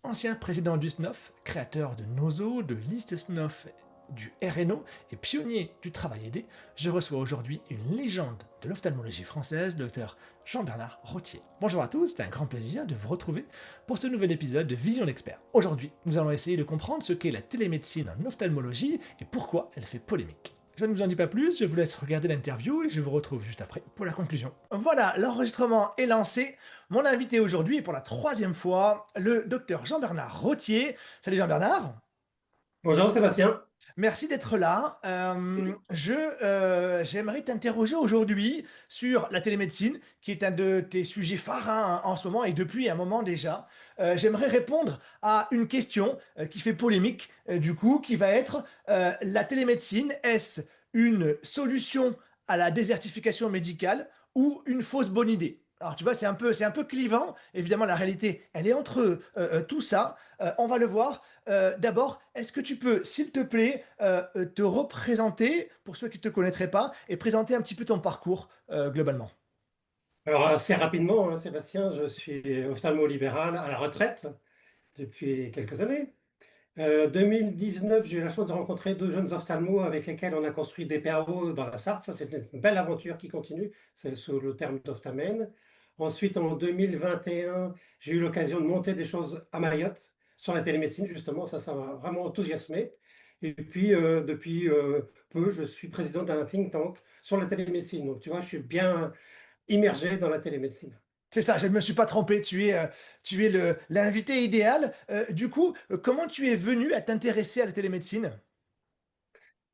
ancien président du SNOF, créateur de Nozo, de Liste SNOF, du RNO et pionnier du travail aidé, je reçois aujourd'hui une légende de l'ophtalmologie française, le docteur Jean-Bernard Rottier. Bonjour à tous, c'est un grand plaisir de vous retrouver pour ce nouvel épisode de Vision d'Expert. Aujourd'hui, nous allons essayer de comprendre ce qu'est la télémédecine en ophtalmologie et pourquoi elle fait polémique. Je ne vous en dis pas plus, je vous laisse regarder l'interview et je vous retrouve juste après pour la conclusion. Voilà, l'enregistrement est lancé. Mon invité aujourd'hui est pour la troisième fois, le docteur Jean-Bernard Rottier. Salut Jean-Bernard. Bonjour Sébastien. Merci d'être là. J'aimerais t'interroger aujourd'hui sur la télémédecine, qui est un de tes sujets phares hein, en ce moment et depuis un moment déjà. J'aimerais répondre à une question qui fait polémique, du coup, qui va être la télémédecine, est-ce une solution à la désertification médicale ou une fausse bonne idée? Alors tu vois, c'est un peu clivant. Évidemment, la réalité, elle est entre tout ça. On va le voir. D'abord, est-ce que tu peux, s'il te plaît, te représenter pour ceux qui ne te connaîtraient pas et présenter un petit peu ton parcours globalement? Alors assez rapidement, hein, Sébastien, je suis ophtalmo-libéral à la retraite depuis quelques années. 2019, j'ai eu la chance de rencontrer deux jeunes ophtalmos avec lesquels on a construit des PAO dans la Sarthe. Ça, c'est une belle aventure qui continue, c'est sous le terme d'Ophtamène. Ensuite, en 2021, j'ai eu l'occasion de monter des choses à Mayotte sur la télémédecine, justement. Ça m'a vraiment enthousiasmé. Et puis, depuis peu, je suis président d'un think tank sur la télémédecine. Donc, tu vois, je suis bien immergé dans la télémédecine. C'est ça, je ne me suis pas trompé, tu es l'invité idéal. Du coup, comment tu es venu à t'intéresser à la télémédecine?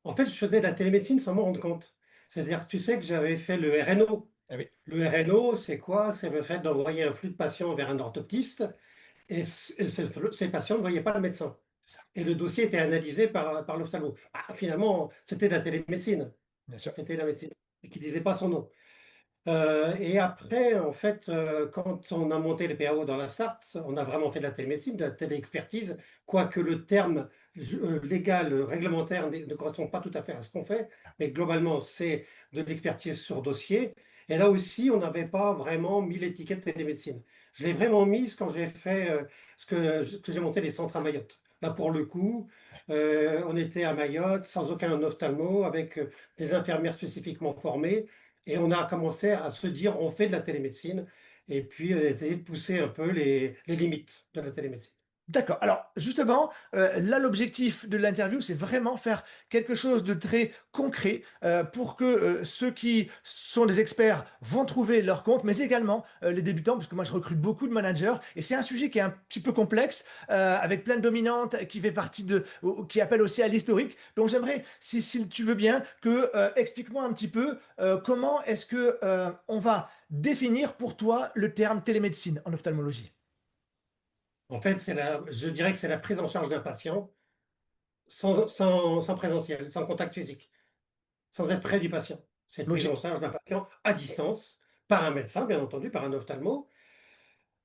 En fait, je faisais de la télémédecine sans m'en rendre compte. C'est-à-dire que tu sais que j'avais fait le RNO. Ah oui, Le RNO, c'est quoi? C'est le fait d'envoyer un flux de patients vers un orthoptiste et ces patients ne voyaient pas le médecin. c'est ça, Et le dossier était analysé par l'ophtalmo. Finalement, c'était de la télémédecine. bien sûr. C'était la médecine qui ne disait pas son nom. Et après, en fait, quand on a monté les PAO dans la Sarthe, on a vraiment fait de la télémédecine, de la téléexpertise, quoique le terme légal, réglementaire ne correspond pas tout à fait à ce qu'on fait, mais globalement, c'est de l'expertise sur dossier. Et là aussi, on n'avait pas vraiment mis l'étiquette télémédecine. Je l'ai vraiment mise quand j'ai fait que j'ai monté les centres à Mayotte. Là, pour le coup, on était à Mayotte sans aucun ophtalmo, avec des infirmières spécifiquement formées. Et on a commencé à se dire, on fait de la télémédecine, et puis essayer de pousser un peu les limites de la télémédecine. D'accord. Alors, justement, là, l'objectif de l'interview, c'est vraiment faire quelque chose de très concret pour que ceux qui sont des experts vont trouver leur compte, mais également les débutants, parce que moi, je recrute beaucoup de managers, et c'est un sujet qui est un petit peu complexe, avec plein de dominantes, qui fait partie qui appelle aussi à l'historique. Donc, j'aimerais, si tu veux bien, que explique-moi un petit peu comment est-ce que on va définir pour toi le terme télémédecine en ophtalmologie. En fait, je dirais que c'est la prise en charge d'un patient sans présentiel, sans contact physique, sans être près du patient. C'est prise en Logique. charge d'un patient à distance, par un médecin, bien entendu, par un ophtalmo.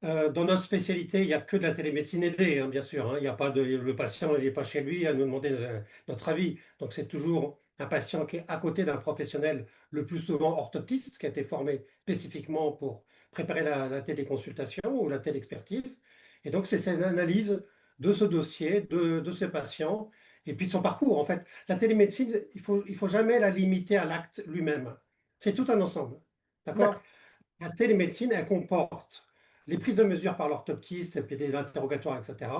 Dans notre spécialité, il n'y a que de la télémédecine aidée, hein, bien sûr, hein. Il n'y a pas le patient, il n'est pas chez lui à nous demander notre avis. Donc, c'est toujours un patient qui est à côté d'un professionnel, le plus souvent orthoptiste, qui a été formé spécifiquement pour préparer la téléconsultation ou la téléexpertise. Et donc, c'est cette analyse de ce dossier, de ce patient, et puis de son parcours. En fait, la télémédecine, il faut jamais la limiter à l'acte lui-même. C'est tout un ensemble. D'accord? D'accord. La télémédecine, elle comporte les prises de mesures par l'orthoptiste, et puis les interrogatoires, etc.,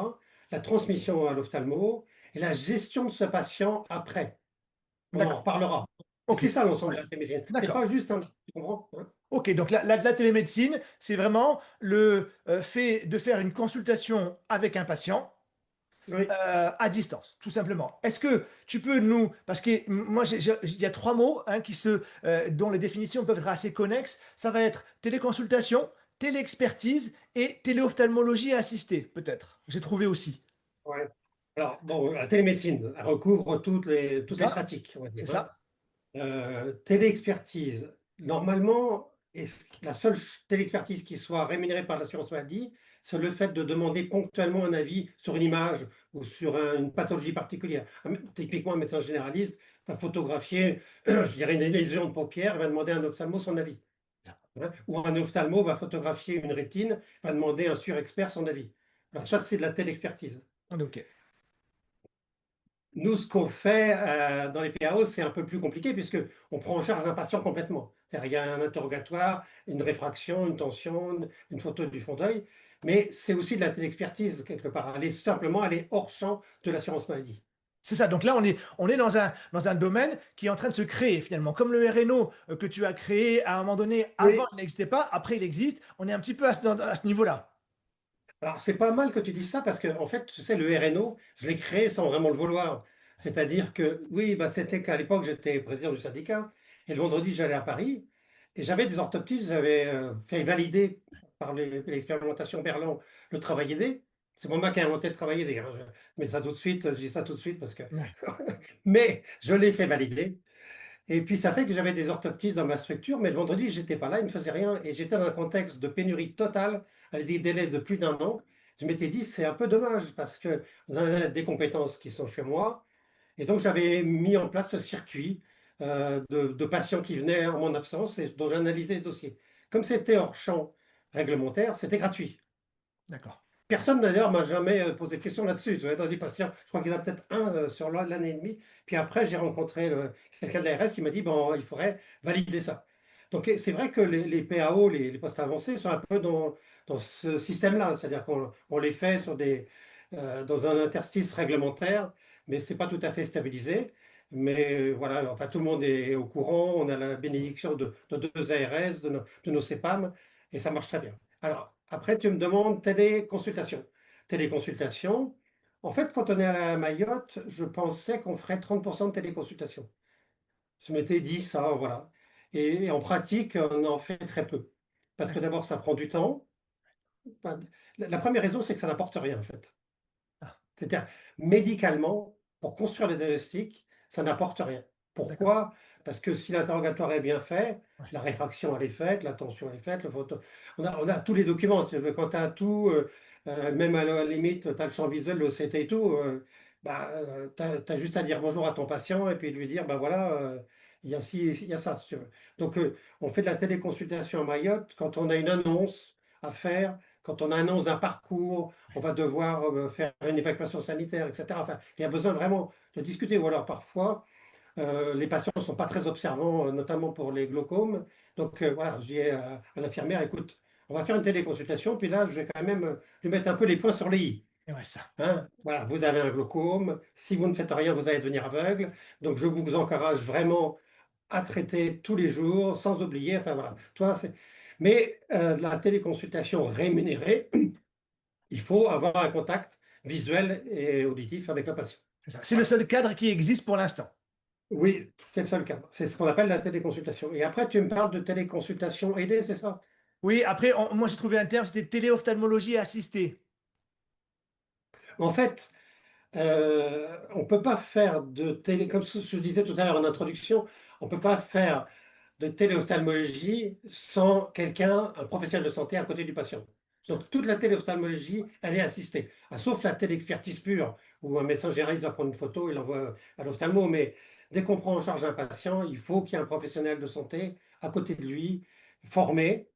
la transmission à l'ophtalmo et la gestion de ce patient après. On en D'accord. reparlera. Et Ok. c'est ça l'ensemble Ouais. de la télémédecine. C'est D'accord. pas juste un... Tu comprends, hein? Ok, donc la télémédecine, c'est vraiment le fait de faire une consultation avec un patient Oui. à distance, tout simplement. Est-ce que tu peux nous, parce que moi, il y a trois mots hein, dont les définitions peuvent être assez connexes. Ça va être téléconsultation, téléexpertise et téléophtalmologie assistée, peut-être. J'ai trouvé aussi. Ouais. Alors, bon, la télémédecine elle recouvre C'est toutes les ça? pratiques, on va C'est dire, hein. ça? Téléexpertise, normalement, la seule téléexpertise qui soit rémunérée par l'assurance maladie, c'est le fait de demander ponctuellement un avis sur une image ou sur une pathologie particulière. Typiquement, un médecin généraliste va photographier, je dirais, une lésion de paupière, va demander à un ophtalmo son avis, hein. Ou un ophtalmo va photographier une rétine, va demander à un surexpert son avis. Alors ça, c'est de la télé-expertise. Ok. Nous, ce qu'on fait dans les PAO, c'est un peu plus compliqué puisque on prend en charge un patient complètement. C'est-à-dire, il y a un interrogatoire, une réfraction, une tension, une photo du fond d'œil, mais c'est aussi de la télé-expertise quelque part. Elle est hors champ de l'assurance maladie. C'est ça. Donc là, on est dans un domaine qui est en train de se créer finalement. Comme le RNO que tu as créé à un moment donné, avant, Oui. il n'existait pas, après, il existe. On est un petit peu à ce niveau-là. Alors, c'est pas mal que tu dises ça parce que, en fait, tu sais, le RNO, je l'ai créé sans vraiment le vouloir. C'est-à-dire que, oui, bah, c'était qu'à l'époque, j'étais président du syndicat et le vendredi, j'allais à Paris et j'avais des orthoptistes, j'avais fait valider par l'expérimentation Berland le travail aidé. C'est moi qui ai inventé le travail aidé, hein. Je mets ça tout de suite, je dis ça tout de suite parce que. Ouais. Mais je l'ai fait valider. Et puis ça fait que j'avais des orthoptistes dans ma structure, mais le vendredi, j'étais pas là, ils ne faisaient rien. Et j'étais dans un contexte de pénurie totale, avec des délais de plus d'un an. Je m'étais dit, c'est un peu dommage, parce que on a des compétences qui sont chez moi. Et donc j'avais mis en place ce circuit de patients qui venaient en mon absence et dont j'analysais les dossiers. Comme c'était hors champ réglementaire, c'était gratuit. D'accord. Personne d'ailleurs m'a jamais posé de questions là-dessus. Tu vois, dans les patients, je crois qu'il y en a peut-être un sur l'année et demie. Puis après, j'ai rencontré quelqu'un de l'ARS qui m'a dit, bon, il faudrait valider ça. Donc c'est vrai que les PAO, les postes avancés, sont un peu dans ce système-là. C'est-à-dire qu'on les fait dans un interstice réglementaire, mais c'est pas tout à fait stabilisé. Mais voilà, enfin, tout le monde est au courant. On a la bénédiction de deux ARS, de nos CEPAM, et ça marche très bien. Alors, après, tu me demandes téléconsultation. Téléconsultation, en fait, quand on est à la Mayotte, je pensais qu'on ferait 30% de téléconsultation. Je m'étais dit ça, voilà. Et en pratique, on en fait très peu. Parce que D'accord. d'abord, ça prend du temps. Enfin, la première raison, c'est que ça n'apporte rien, en fait. Ah, C'est-à-dire, médicalement, pour construire les diagnostics, ça n'apporte rien. d'accord. Pourquoi? Parce que si l'interrogatoire est bien fait, Ouais. la réfraction elle est faite, la tension est faite, on a tous les documents. Si tu veux. Quand tu as tout, même à la limite, tu as le champ visuel, le OCT et tout, tu as, juste à dire bonjour à ton patient et puis lui dire, ben voilà, il y a ci, il y a ça, si tu veux. Donc, on fait de la téléconsultation à Mayotte quand on a une annonce à faire, quand on annonce d'un parcours, on va devoir faire une évacuation sanitaire, etc. Enfin, il y a besoin vraiment de discuter. Ou alors parfois, les patients ne sont pas très observants, notamment pour les glaucomes. Donc voilà, je dis à l'infirmière, écoute, on va faire une téléconsultation, puis là, je vais quand même lui mettre un peu les points sur les i. Et ouais, ça. Hein, voilà, vous avez un glaucome, si vous ne faites rien, vous allez devenir aveugle. Donc je vous encourage vraiment à traiter tous les jours, sans oublier. Enfin voilà, toi, c'est. Mais la téléconsultation rémunérée, il faut avoir un contact visuel et auditif avec le patient. C'est ça. C'est le Voilà. seul cadre qui existe pour l'instant. Oui, c'est le seul cas. C'est ce qu'on appelle la téléconsultation. Et après, tu me parles de téléconsultation aidée, c'est ça? Oui, après, moi j'ai trouvé un terme, c'était téléophtalmologie assistée. En fait, on ne peut pas faire de télé, comme ce que je disais tout à l'heure en introduction, on ne peut pas faire de téléophtalmologie sans quelqu'un, un professionnel de santé à côté du patient. Donc toute la téléophtalmologie, elle est assistée. Ah, sauf la téléexpertise pure, où un médecin généraliste va prendre une photo et l'envoie à l'ophtalmo. Mais dès qu'on prend en charge un patient, il faut qu'il y ait un professionnel de santé à côté de lui, formé,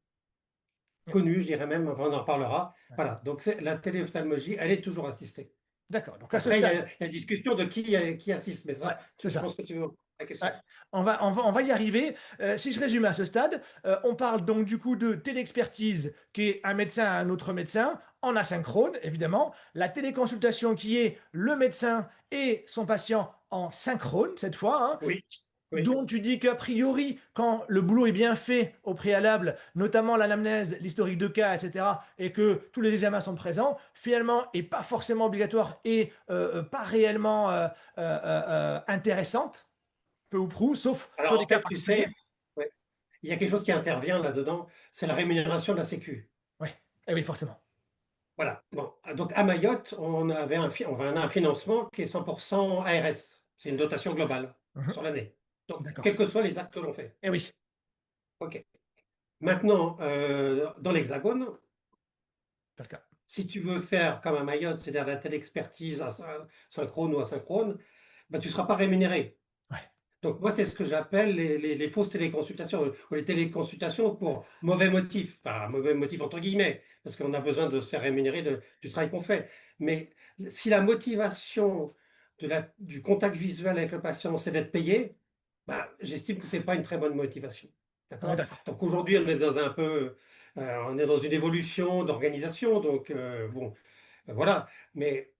Ouais, connu, je dirais même, enfin, on en parlera. ouais. Voilà, donc la téléophtalmologie, elle est toujours assistée. D'accord. Donc à ce Après, il y stade, a, il y a discussion de qui assiste, mais ouais, ça, c'est je ça. pense que tu veux la Ouais. question. On va y arriver. Si je résume à ce stade, on parle donc du coup de téléexpertise qui est un médecin à un autre médecin en asynchrone, évidemment. La téléconsultation qui est le médecin et son patient en synchrone, cette fois, hein, Oui, oui. dont tu dis qu'a priori, quand le boulot est bien fait au préalable, notamment l'anamnèse, l'historique de cas, etc., et que tous les examens sont présents, finalement, est pas forcément obligatoire et pas réellement intéressante, peu ou prou, sauf sur Alors des en cas fait, tu particuliers. sais, ouais, il y a quelque chose qui intervient là-dedans, c'est la rémunération de la Sécu. Oui, eh oui, forcément. Voilà. Bon, donc à Mayotte, on a un financement qui est 100% ARS. C'est une dotation globale Mhm. sur l'année. Donc, D'accord. quels que soient les actes que l'on fait. Eh oui, OK. Maintenant, dans l'Hexagone, c'est le cas. si tu veux faire comme à Mayotte, c'est-à-dire la telle expertise synchrone ou asynchrone, ben, tu ne seras pas rémunéré. Ouais. Donc moi, c'est ce que j'appelle les fausses téléconsultations ou les téléconsultations pour mauvais motifs, pas mauvais motif entre guillemets, parce qu'on a besoin de se faire rémunérer du travail qu'on fait. Mais si la motivation du contact visuel avec le patient, c'est d'être payé, bah, j'estime que ce n'est pas une très bonne motivation. On est D'accord? d'accord. Donc aujourd'hui, on est dans une évolution d'organisation, donc bon, voilà. Mais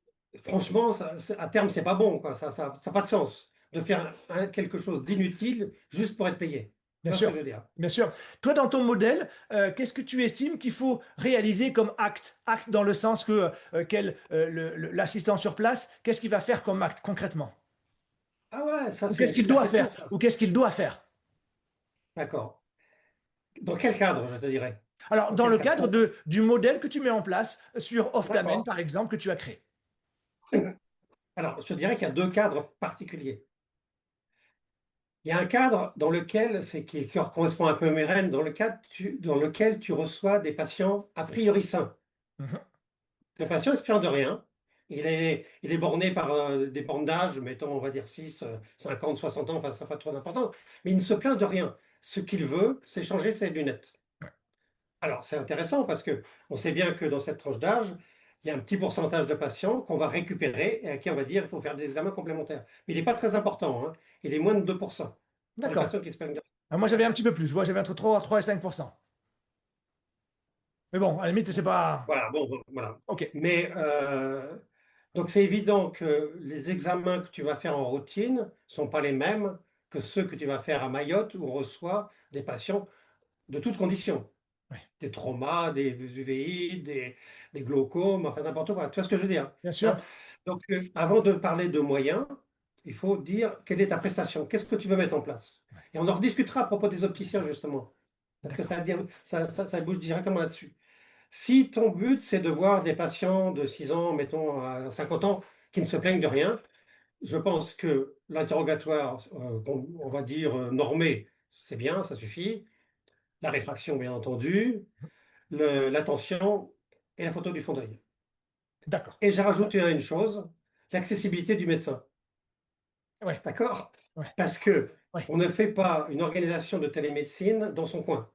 franchement, à terme, c'est pas bon, quoi. Ça n'a pas de sens de faire quelque chose d'inutile juste pour être payé. Tu Bien vois ce que sûr, je veux dire? bien sûr. Toi, dans ton modèle, qu'est-ce que tu estimes qu'il faut réaliser comme acte? Acte dans le sens que l'assistant sur place, qu'est-ce qu'il va faire comme acte concrètement? Ah ouais, ça, Ou c'est une qu'est-ce qu'il super doit faire? question, ça. Ou qu'est-ce qu'il doit faire? D'accord. Dans quel cadre, je te dirais? Alors, Dans dans quel le cadre? cadre du modèle que tu mets en place sur Oftamen, D'accord. par exemple, que tu as créé. Alors, je te dirais qu'il y a deux cadres particuliers. Il y a un cadre dans lequel, qui correspond un peu à mes rênes, dans lequel tu reçois des patients a priori sains. Mhm. Le patient ne se plaint de rien. Il est borné par des bornes d'âge, mettons, on va dire 6, 50, 60 ans, enfin, ça n'a pas trop d'importance, mais il ne se plaint de rien. Ce qu'il veut, c'est changer ses lunettes. Alors, c'est intéressant parce que on sait bien que dans cette tranche d'âge, il y a un petit pourcentage de patients qu'on va récupérer et à qui on va dire qu'il faut faire des examens complémentaires. Mais il n'est pas très important, hein. Il est moins de 2% pour les D'accord. patients qui se plaignent de Ah, moi, j'avais un petit peu plus. J'avais entre 3 et 5%. Mais bon, à la limite, c'est pas. Voilà, bon, voilà. OK. Mais donc c'est évident que les examens que tu vas faire en routine ne sont pas les mêmes que ceux que tu vas faire à Mayotte où on reçoit des patients de toutes conditions. Ouais. Des traumas, des UVI, des glaucomes, enfin n'importe quoi. Tu vois ce que je veux dire, Bien sûr. hein? Donc avant de parler de moyens, il faut dire quelle est ta prestation, qu'est-ce que tu veux mettre en place. Ouais. Et on en rediscutera à propos des C'est opticiens ça. justement, parce que D'accord. ça bouge directement là-dessus. Si ton but, c'est de voir des patients de 6 ans, mettons à 50 ans, qui ne se plaignent de rien, je pense que l'interrogatoire, on va dire normé, c'est bien, ça suffit. La réfraction, bien entendu, l'attention et la photo du fond d'œil. D'accord. Et j'ai rajouté une chose, l'accessibilité du médecin. Ouais. D'accord? Ouais. Parce que Ouais. on ne fait pas une organisation de télémédecine dans son coin.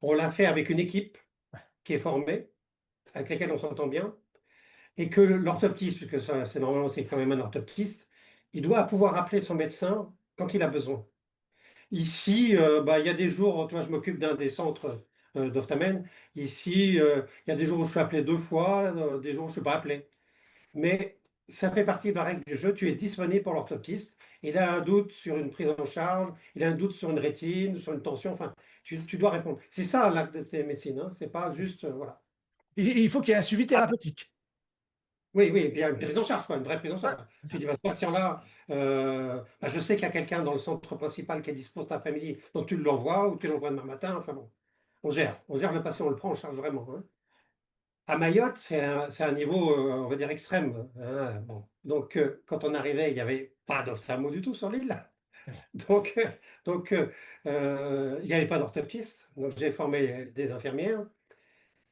On l'a fait avec une équipe Ouais. qui est formée, avec laquelle on s'entend bien, et que l'orthoptiste, puisque ça, c'est normalement c'est quand même un orthoptiste, il doit pouvoir appeler son médecin quand il a besoin. Ici, bah, il y a des jours, toi, je m'occupe d'un des centres d'Oftamen. Ici, il y a des jours où je suis appelé 2 fois, des jours où je ne suis pas appelé. Mais ça fait partie de la règle du jeu. Tu es disponible pour l'orthoptiste. Il a un doute sur une prise en charge, il a un doute sur une rétine, sur une tension. Enfin, tu dois répondre. C'est ça l'acte de télémédecine, hein. C'est pas juste, voilà. Il faut qu'il y ait un suivi thérapeutique. Oui, oui, et puis il y a une prise en charge, quoi, une vraie prise en Ouais, charge. c'est Tu ça. dis, bah, ce patient-là, bah, je sais qu'il y a quelqu'un dans le centre principal qui est dispo cet après-midi, donc tu l'envoies ou tu l'envoies demain matin. Enfin bon, on gère le patient, on le prend en charge vraiment, hein. À Mayotte, c'est un niveau, on va dire, extrême, hein. Bon. Donc, quand on arrivait, il n'y avait pas d'ophtalmo du tout sur l'île. Ouais. Donc, il n'y avait pas d'orthoptiste. Donc, j'ai formé des infirmières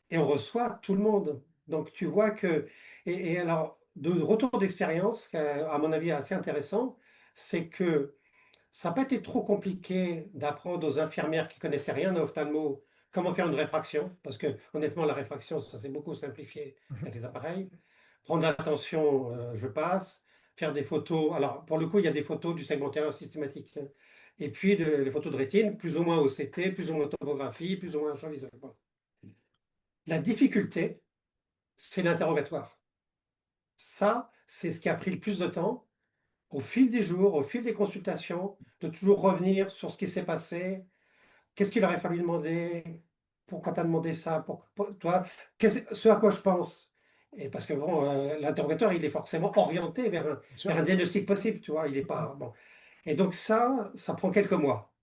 et on reçoit tout le monde. Donc tu vois que, et alors, de retour d'expérience, à mon avis assez intéressant, c'est que ça n'a pas été trop compliqué d'apprendre aux infirmières qui connaissaient rien à ophtalmo comment faire une réfraction, parce que honnêtement, la réfraction, ça s'est beaucoup simplifié Mhm. avec les appareils. Prendre l'attention, je passe, faire des photos. Alors, pour le coup, il y a des photos du segment antérieur systématique, hein. Et puis les photos de rétine, plus ou moins OCT, plus ou moins topographie, plus ou moins champ visuel. Bon. La difficulté, c'est l'interrogatoire. Ça, c'est ce qui a pris le plus de temps, au fil des jours, au fil des consultations, de toujours revenir sur ce qui s'est passé, qu'est-ce qu'il aurait fallu demander, pourquoi tu as demandé ça, toi, ce à quoi je pense. Et parce que bon, l'interrogateur, il est forcément orienté vers un, Bien vers sûr. un diagnostic possible, tu vois, il est Mhm. pas bon. Et donc ça prend quelques mois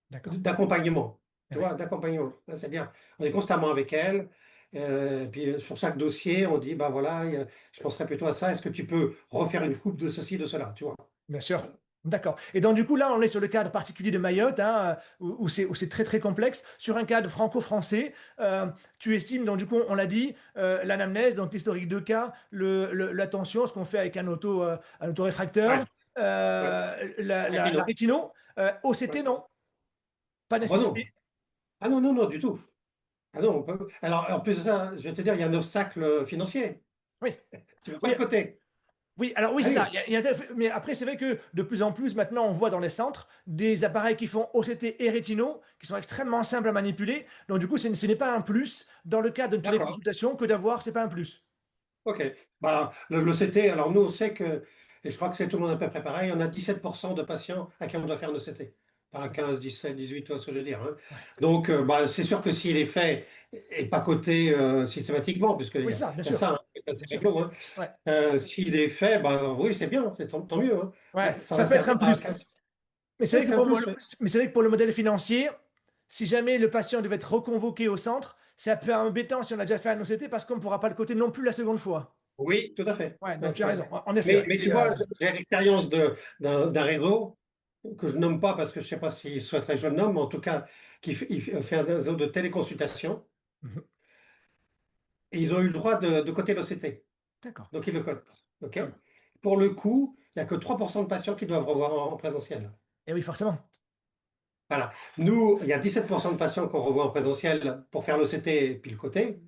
D'accord. d'accompagnement, Eh tu oui. vois, d'accompagnement. C'est-à-dire, on est constamment avec elle, puis sur chaque dossier, on dit, ben voilà, je penserais plutôt à ça, est-ce que tu peux refaire une coupe de ceci, de cela, tu vois. Bien sûr. D'accord. Et donc, du coup, là, on est sur le cadre particulier de Mayotte, hein, où c'est très, très complexe. Sur un cadre franco-français, tu estimes, donc, du coup, on l'a dit, l'anamnèse, donc l'historique de cas, l'attention, ce qu'on fait avec un autoréfracteur, Ouais. Ouais. La Rétino. rétino, OCT, Ouais. non, pas Ah bah non. nécessité. Ah non, non, non, du tout. Ah non, alors en plus de ça, je vais te dire, il y a un obstacle financier. Oui, Tu ne veux pas oui, le côté. oui, alors oui, Ah c'est ça. oui, Mais après, c'est vrai que de plus en plus, maintenant, on voit dans les centres des appareils qui font OCT et rétino, qui sont extrêmement simples à manipuler. Donc, du coup, ce n'est pas un plus dans le cadre d'une d'accord. téléconsultation que d'avoir, c'est pas un plus. OK. Bah, le CT, alors nous, on sait que, et je crois que c'est tout le monde à peu près pareil, on a 17% de patients à qui on doit faire un ECT. Pas 15, 17, 18, tu vois ce que je veux dire, hein. Ouais. Donc, bah, c'est sûr que s'il est fait et pas coté systématiquement, puisqu'Oui, ça, bien il y a sûr. ça, hein, Bien c'est sûr. réglo, hein. Ouais. S'il est fait, bah, oui, c'est bien, c'est tant mieux, hein. Ouais, Ça ça va peut être un servir à plus. 15. Mais c'est Oui, vrai que c'est un plus, oui. mais c'est vrai que pour le modèle financier, si jamais le patient devait être reconvoqué au centre, c'est un peu embêtant si on a déjà fait un OCT parce qu'on ne pourra pas le coter non plus la seconde fois. Oui, tout à fait. Ouais, donc Ouais, tu as raison. ouais. En effet, ouais, Mais tu vois, j'ai l'expérience d'un réseau que je nomme pas parce que je sais pas s'il souhaiterait que je le nomme, mais en tout cas, c'est un réseau de téléconsultation Mhm. et ils ont eu le droit de coter l'OCT. D'accord, Donc ils le cotent. OK? très bien. Pour le coup, il n'y a que 3% de patients qui doivent revoir en présentiel. Et oui, forcément. Voilà. Nous, il y a 17% de patients qu'on revoit en présentiel pour faire l'OCT et puis le coter.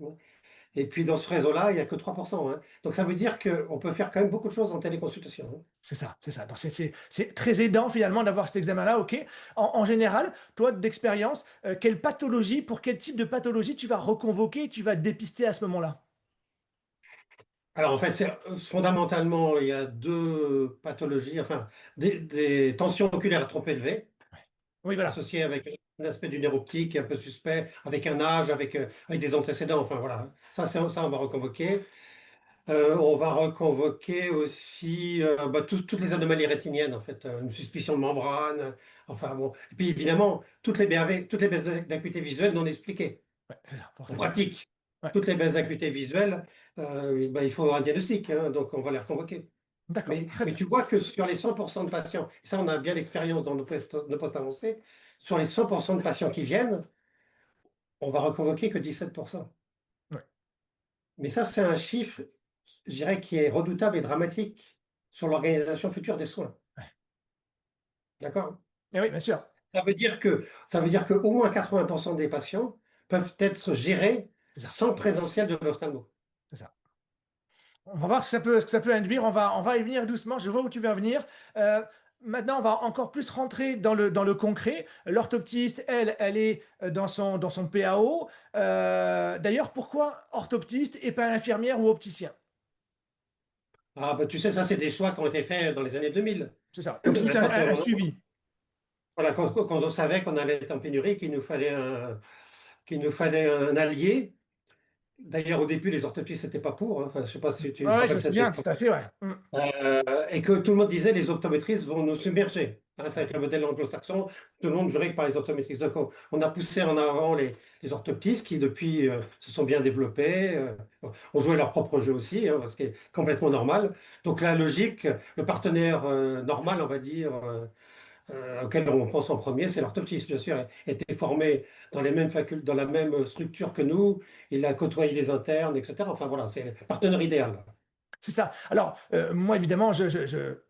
Et puis dans ce réseau-là, il n'y a que 3%, hein. Donc ça veut dire qu'on peut faire quand même beaucoup de choses en téléconsultation, hein. C'est ça, c'est ça. Donc, c'est très aidant finalement d'avoir cet examen-là, ok. En général, toi, d'expérience, quelle pathologie, pour quel type de pathologie tu vas reconvoquer, tu vas dépister à ce moment-là? Alors en fait, fondamentalement, il y a deux pathologies, enfin des tensions oculaires trop élevées, Oui, voilà. associées avec un aspect du nerf optique un peu suspect, avec un âge, avec des antécédents, enfin voilà. Ça, on va reconvoquer. On va reconvoquer aussi bah, toutes les anomalies rétiniennes, en fait, une suspicion de membrane, enfin bon. Et puis évidemment, toutes les BAV, toutes les baisses d'acuité visuelle non expliquées. Ouais, c'est ça, En forcément. pratique, Ouais. toutes les baisses d'acuité visuelle, bah, il faut un diagnostic, hein, donc on va les reconvoquer. D'accord, très Mais bien. tu vois que sur les 100% de patients, et ça on a bien l'expérience dans nos postes avancés, sur les 100% de patients qui viennent, on va reconvoquer que 17%. Ouais. Mais ça, c'est un chiffre, je dirais, qui est redoutable et dramatique sur l'organisation future des soins. Ouais. D'accord? Et oui, bien sûr. Ça veut dire que au moins 80% des patients peuvent être gérés C'est ça, sans présentiel de l'ophtalmo. c'est ça. On va voir ce que ça peut induire. On va y venir doucement. Je vois où tu veux en venir. Euh, Maintenant, on va encore plus rentrer dans le concret. L'orthoptiste, elle est dans son PAO. D'ailleurs, pourquoi orthoptiste et pas infirmière ou opticien? Ah, bah, tu sais, ça, c'est des choix qui ont été faits dans les années 2000. C'est ça, comme si c'était Quand un on, suivi. voilà, quand on savait qu'on allait être en pénurie, qu'il nous fallait un allié. D'ailleurs, au début, les orthoptistes n'étaient pas pour, hein. Enfin, je ne sais pas si tu te Ouais, je rappelles me cette souviens, tout époque. à fait, ouais. Et que tout le monde disait les optométristes vont nous submerger. Hein, ça, C'est c'est ça. le modèle anglo-saxon. Tout le monde jurait que par les orthoptéristes. Donc, on a poussé en avant les orthoptistes qui, depuis, se sont bien développés, ont joué leur propre jeu aussi, hein, ce qui est complètement normal. Donc, la logique, le partenaire normal, on va dire, auquel on pense en premier, c'est l'orthoptiste, bien sûr. Il était formé dans les mêmes dans la même structure que nous. Il a côtoyé les internes, etc. Enfin, voilà, c'est le partenaire idéal. C'est ça. Alors, moi, évidemment,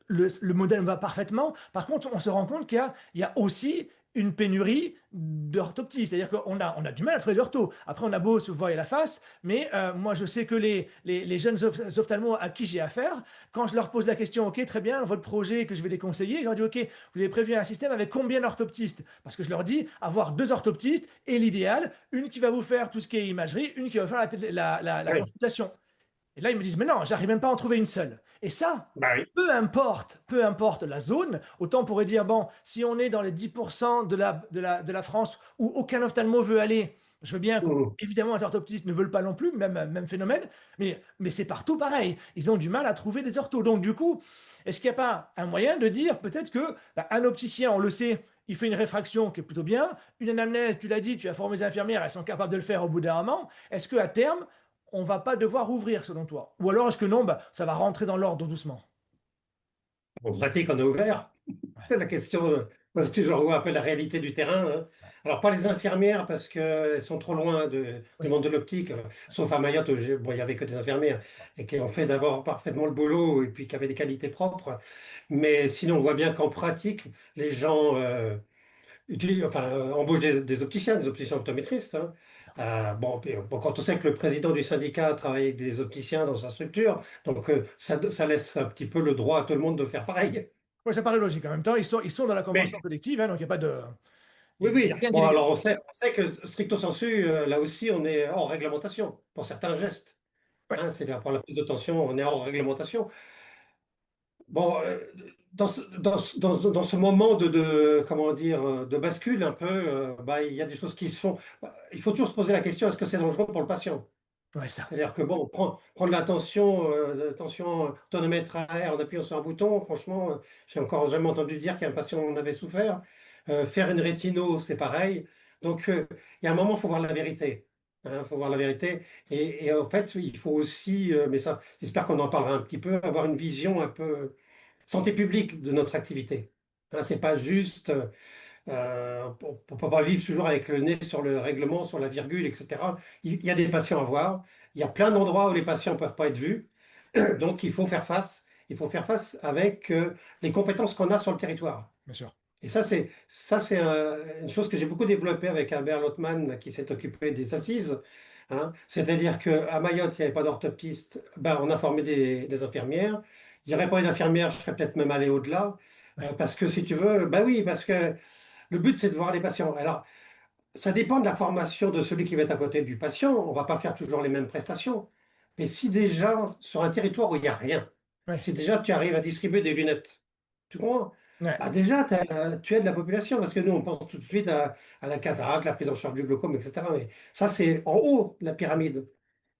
le modèle me va parfaitement. Par contre, on se rend compte il y a aussi une pénurie d'orthoptie. C'est-à-dire on a du mal à trouver d'ortho. Après, on a beau se voiler la face, mais moi, je sais que les jeunes ophtalmos à qui j'ai affaire, quand je leur pose la question, OK, très bien, votre projet que je vais les conseiller, je leur dis, OK, vous avez prévu un système avec combien d'orthoptistes? Parce que je leur dis, avoir deux orthoptistes est l'idéal, une qui va vous faire tout ce qui est imagerie, une qui va faire la Oui, consultation. Et là, ils me disent, mais non, j'arrive même pas à en trouver une seule. Et ça, bah oui. peu importe la zone, autant on pourrait dire, bon, si on est dans les 10% de la France où aucun ophtalmo veut aller, je veux bien Mhm. évidemment, les orthoptistes ne veulent pas non plus, même phénomène, mais c'est partout pareil. Ils ont du mal à trouver des orthos. Donc, du coup, est-ce qu'il n'y a pas un moyen de dire peut-être que bah, un opticien, on le sait, il fait une réfraction qui est plutôt bien, une anamnèse, tu l'as dit, tu as formé les infirmières, elles sont capables de le faire au bout d'un moment. Est-ce qu'à terme, on va pas devoir ouvrir selon toi? Ou alors est-ce que non, bah, ça va rentrer dans l'ordre doucement? En pratique, on est ouvert. Ouais, C'est la question. Parce que je revois un peu la réalité du terrain, hein. Alors, pas les infirmières parce qu'elles sont trop loin du Oui, monde de l'optique, sauf à Mayotte où bon, il n'y avait que des infirmières et qui ont fait d'abord parfaitement le boulot et puis qui avaient des qualités propres. Mais sinon, on voit bien qu'en pratique, les gens embauchent des opticiens optométristes, hein. c'est ça. Bon, puis, bon, quand on sait que le président du syndicat travaille avec des opticiens dans sa structure, donc ça laisse un petit peu le droit à tout le monde de faire pareil. Ouais, ça paraît logique. En même temps, ils sont dans la convention collective, hein, donc il n'y a pas de, Oui, il y oui. a rien Bon, d'illégal. alors on sait que stricto sensu, là aussi, on est hors réglementation pour certains gestes. Ouais, Hein, c'est pour la prise de tension, on est hors réglementation. Bon, dans ce moment comment dire, de bascule un peu, bah, il y a des choses qui se font. Il faut toujours se poser la question, est-ce que c'est dangereux pour le patient? ouais, c'est ça. C'est-à-dire que bon, prendre la tension tonomètre à air en appuyant sur un bouton, franchement, j'ai encore jamais entendu dire qu'un patient en avait souffert. Faire une rétino, c'est pareil. Donc, il y a un moment, il faut voir la vérité. Il faut voir la vérité. Et en fait, il faut aussi, mais ça, j'espère qu'on en parlera un petit peu, avoir une vision un peu santé publique de notre activité. C'est pas juste. On ne peut pas vivre toujours avec le nez sur le règlement, sur la virgule, etc. Il y a des patients à voir. Il y a plein d'endroits où les patients ne peuvent pas être vus. Donc, il faut faire face. Il faut faire face avec les compétences qu'on a sur le territoire. Bien sûr. Et ça, c'est une chose que j'ai beaucoup développée avec Albert Lottmann qui s'est occupé des assises, hein. C'est-à-dire qu'à Mayotte, il n'y avait pas d'orthoptiste. Ben, on a formé des infirmières. Il n'y aurait pas eu d'infirmières, je serais peut-être même allé au-delà. Ouais. Parce que si tu veux, ben oui, parce que le but, c'est de voir les patients. Alors, ça dépend de la formation de celui qui va être à côté du patient. On ne va pas faire toujours les mêmes prestations. Mais si déjà, sur un territoire où il n'y a rien, Ouais. si déjà tu arrives à distribuer des lunettes, tu comprends? Ouais. Bah déjà, tu aides la population, parce que nous, on pense tout de suite à la cataracte, la prise en charge du glaucome, etc. Mais ça, c'est en haut de la pyramide.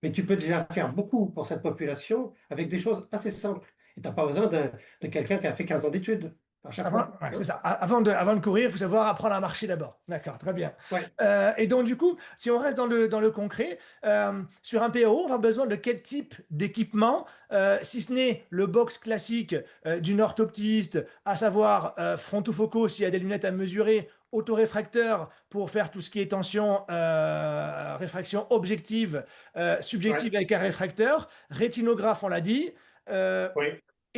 Mais tu peux déjà faire beaucoup pour cette population avec des choses assez simples. Et tu n'as pas besoin de quelqu'un qui a fait 15 ans d'études à chaque fois, Ouais, c'est hein. ça. Avant de courir, il faut savoir apprendre à marcher d'abord. D'accord, très bien. Ouais. Et donc, du coup, si on reste dans le concret, sur un PAO, on va besoin de quel type d'équipement, si ce n'est le box classique d'une orthoptiste, à savoir frontofocaux s'il y a des lunettes à mesurer, autoréfracteur pour faire tout ce qui est tension, réfraction objective, Ouais. subjective avec un réfracteur, rétinographe, on l'a dit. Euh, Oui.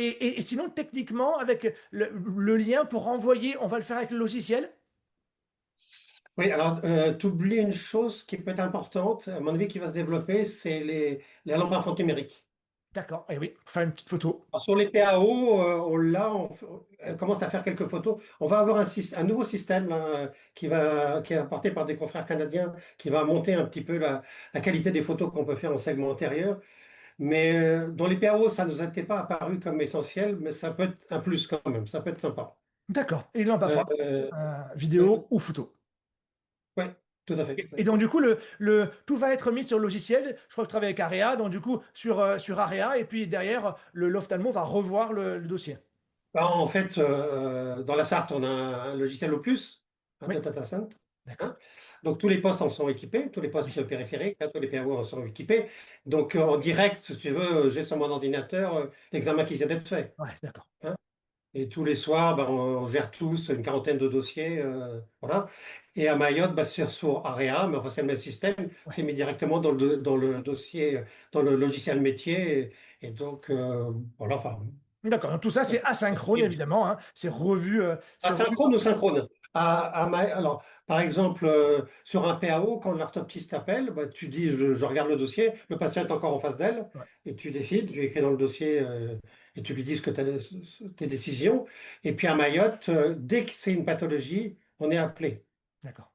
et sinon, techniquement, avec le lien pour renvoyer, on va le faire avec le logiciel. Oui, alors tu oublies une chose qui peut être importante, à mon avis, qui va se développer, c'est les lampes infranumériques. D'accord, et oui, pour faire une petite photo. Alors, sur les PAO, on commence à faire quelques photos. On va avoir un nouveau système là, qui est apporté par des confrères canadiens, qui va monter un petit peu la qualité des photos qu'on peut faire en segment antérieur. Mais dans les PAO, ça ne nous était pas apparu comme essentiel, mais ça peut être un plus quand même, ça peut être sympa. D'accord, et lampe à Euh, froid, euh, oui, vidéo ou photo. ouais, tout à fait. Et Ouais. donc, du coup, tout va être mis sur le logiciel. Je crois que je travaille avec Area, donc du coup, sur Area, et puis derrière, l'ophtalmo va revoir le dossier. En fait, dans la Sarthe, on a un logiciel au plus, un Oui, data center, d'accord. hein. Donc tous les postes en sont équipés, tous les Oui, postes périphériques, hein, tous les PAO en sont équipés. Donc en direct, si tu veux, j'ai sur mon ordinateur l'examen qui vient d'être fait, ouais, d'accord. hein. Et tous les soirs, ben, on gère tous une quarantaine de dossiers, voilà. Et à Mayotte, ben, c'est sur Area, mais enfin c'est le même système, Ouais. c'est mis directement dans le dossier, dans le logiciel métier. Et donc voilà, enfin. D'accord, donc tout ça, c'est asynchrone, évidemment, hein. C'est revu Asynchrone par... ou synchrone? Alors, par exemple, sur un PAO, quand l'orthoptiste t'appelle, bah, tu dis je regarde le dossier, le patient est encore en face d'elle, Ouais, et tu décides, tu écris dans le dossier et tu lui dis tes décisions. Et puis à Mayotte, dès que c'est une pathologie, on est appelé. d'accord.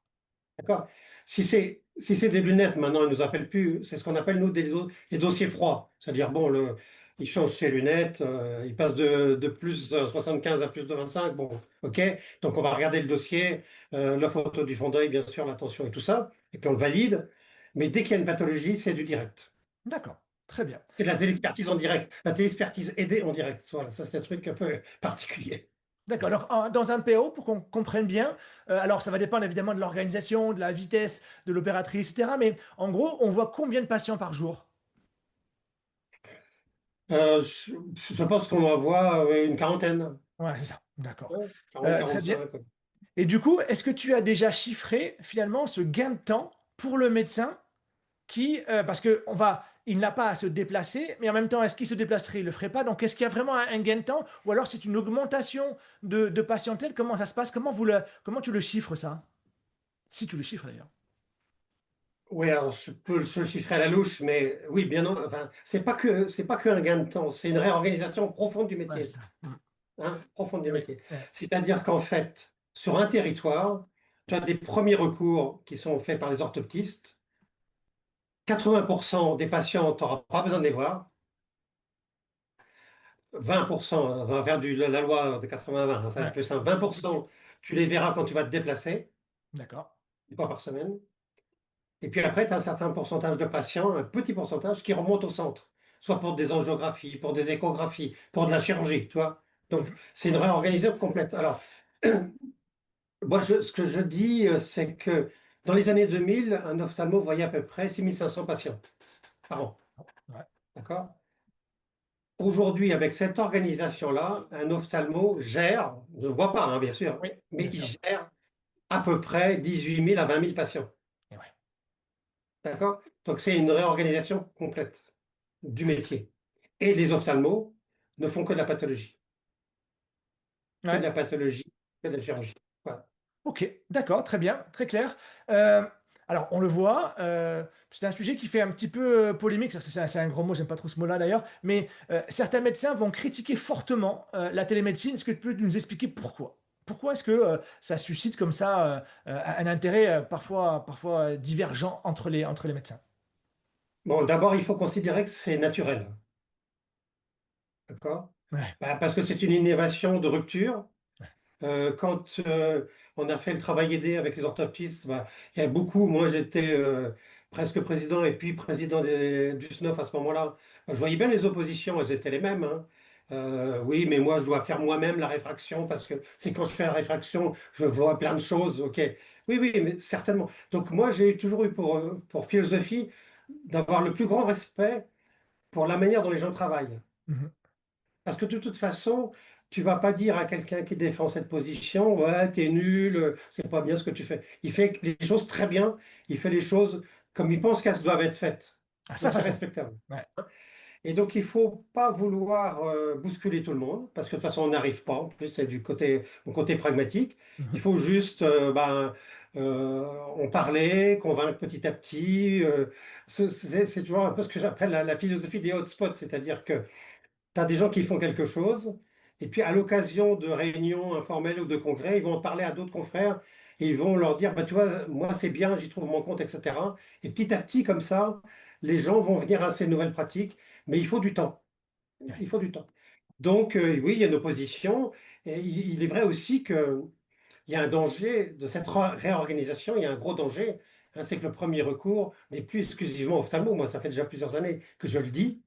D'accord? Si c'est des lunettes, maintenant, ils ne nous appellent plus. C'est ce qu'on appelle, nous, des dossiers froids. C'est-à-dire, bon, il change ses lunettes, il passe de plus 75 à plus de 25. Bon, OK. Donc, on va regarder le dossier, la photo du fond d'œil, bien sûr, la tension et tout ça. Et puis, on le valide. Mais dès qu'il y a une pathologie, c'est du direct. D'accord, très bien. C'est de la téléexpertise en direct. La téléexpertise aidée en direct. Voilà, ça, c'est un truc un peu particulier. D'accord. Alors, dans un PO, pour qu'on comprenne bien, alors ça va dépendre évidemment de l'organisation, de la vitesse de l'opératrice, etc. Mais en gros, on voit combien de patients par jour? Je pense qu'on en voit une quarantaine. Ouais, c'est ça. D'accord. Ouais, 40, Très bien. 45. Et du coup, est-ce que tu as déjà chiffré finalement ce gain de temps pour le médecin qui, parce que il n'a pas à se déplacer, mais en même temps, est-ce qu'il se déplacerait? Il le ferait pas. Donc, est-ce qu'il y a vraiment un gain de temps, ou alors c'est une augmentation de patientèle? Comment ça se passe? Comment tu le chiffres ça? Si tu le chiffres d'ailleurs. Oui, alors je peux le chiffrer à la louche, mais oui, enfin, c'est pas que un gain de temps, c'est une réorganisation profonde du Ouais, métier, c'est ça. Mm. hein, profonde du Eh oui. métier. C'est-à-dire qu'en fait, sur un territoire, tu as des premiers recours qui sont faits par les orthoptistes. 80% des patients, tu n'auras pas besoin de les voir. 20%, on va vers la loi de 80-20, hein, ça va être Ouais. plus simple. 20%, tu les verras quand tu vas te déplacer, D'accord. une fois par semaine. Et puis après, tu as un certain pourcentage de patients, un petit pourcentage, qui remonte au centre, soit pour des angiographies, pour des échographies, pour de la chirurgie, tu vois. Donc, Mhm. c'est une réorganisation complète. Alors, moi, ce que je dis, c'est que dans les années 2000, un ophtalmo voyait à peu près 6500 patients par an. Ouais. D'accord? Aujourd'hui, avec cette organisation-là, un ophtalmo gère, ne voit pas, hein, bien sûr, Oui, mais bien il sûr. gère à peu près 18 000 à 20 000 patients. Et ouais. D'accord? Donc, c'est une réorganisation complète du métier. Et les ophtalmos ne font que de la pathologie, que de Ouais. la pathologie, que de la chirurgie. Voilà. Ok, d'accord, très bien, très clair. Euh, alors, on le voit, c'est un sujet qui fait un petit peu polémique, ça, c'est un gros mot, j'aime pas trop ce mot-là d'ailleurs, mais certains médecins vont critiquer fortement la télémédecine. Est-ce que tu peux nous expliquer pourquoi? Pourquoi est-ce que ça suscite comme ça un intérêt parfois divergent entre les médecins? Bon, d'abord, il faut considérer que c'est naturel. D'accord? Ouais, Bah, parce que c'est une innovation de rupture. Quand on a fait le travail aidé avec les orthoptistes, bah, il y a beaucoup. Moi, j'étais presque président et puis président du SNOF à ce moment-là. Bah, je voyais bien les oppositions, elles étaient les mêmes, hein. Oui, mais moi, je dois faire moi-même la réfraction parce que c'est quand je fais la réfraction, je vois plein de choses. Ok. Oui, oui, mais certainement. Donc, moi, toujours eu pour philosophie d'avoir le plus grand respect pour la manière dont les gens travaillent. mhm, Parce que de toute façon, tu vas pas dire à quelqu'un qui défend cette position, ouais, t'es nul, c'est pas bien ce que tu fais. Il fait les choses très bien, il fait les choses comme il pense qu'elles doivent être faites. à sa Donc c'est façon. respectable. Ouais, Et donc il faut pas vouloir bousculer tout le monde, parce que de toute façon on n'arrive pas. En plus, c'est mon côté pragmatique. Il mhm, faut juste, en parler, convaincre petit à petit. C'est toujours un peu ce que j'appelle la philosophie des hotspots, c'est-à-dire que tu as des gens qui font quelque chose, et puis à l'occasion de réunions informelles ou de congrès, ils vont en parler à d'autres confrères, et ils vont leur dire, bah, tu vois, moi c'est bien, j'y trouve mon compte, etc. Et petit à petit, comme ça, les gens vont venir à ces nouvelles pratiques, mais il faut du temps. ouais, Il faut du temps. Donc, oui, il y a une opposition, et il est vrai aussi qu'il y a un danger de cette réorganisation, il y a un gros danger, hein, c'est que le premier recours n'est plus exclusivement ophtalmo. Moi, ça fait déjà plusieurs années que je le dis.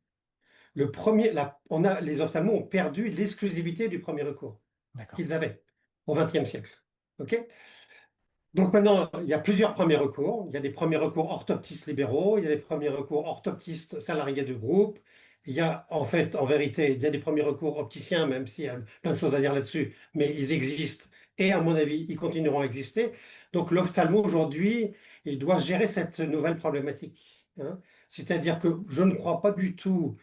Les ophtalmos ont perdu l'exclusivité du premier recours d'accord. qu'ils avaient au XXe siècle. OK? Donc maintenant, il y a plusieurs premiers recours. Il y a des premiers recours orthoptistes libéraux, il y a des premiers recours orthoptistes salariés de groupe. Il y a, en fait, en vérité, il y a des premiers recours opticiens, même s'il y a plein de choses à dire là-dessus, mais ils existent et, à mon avis, ils continueront à exister. Donc l'ophtalmo, aujourd'hui, il doit gérer cette nouvelle problématique, hein. C'est-à-dire que je ne crois pas du tout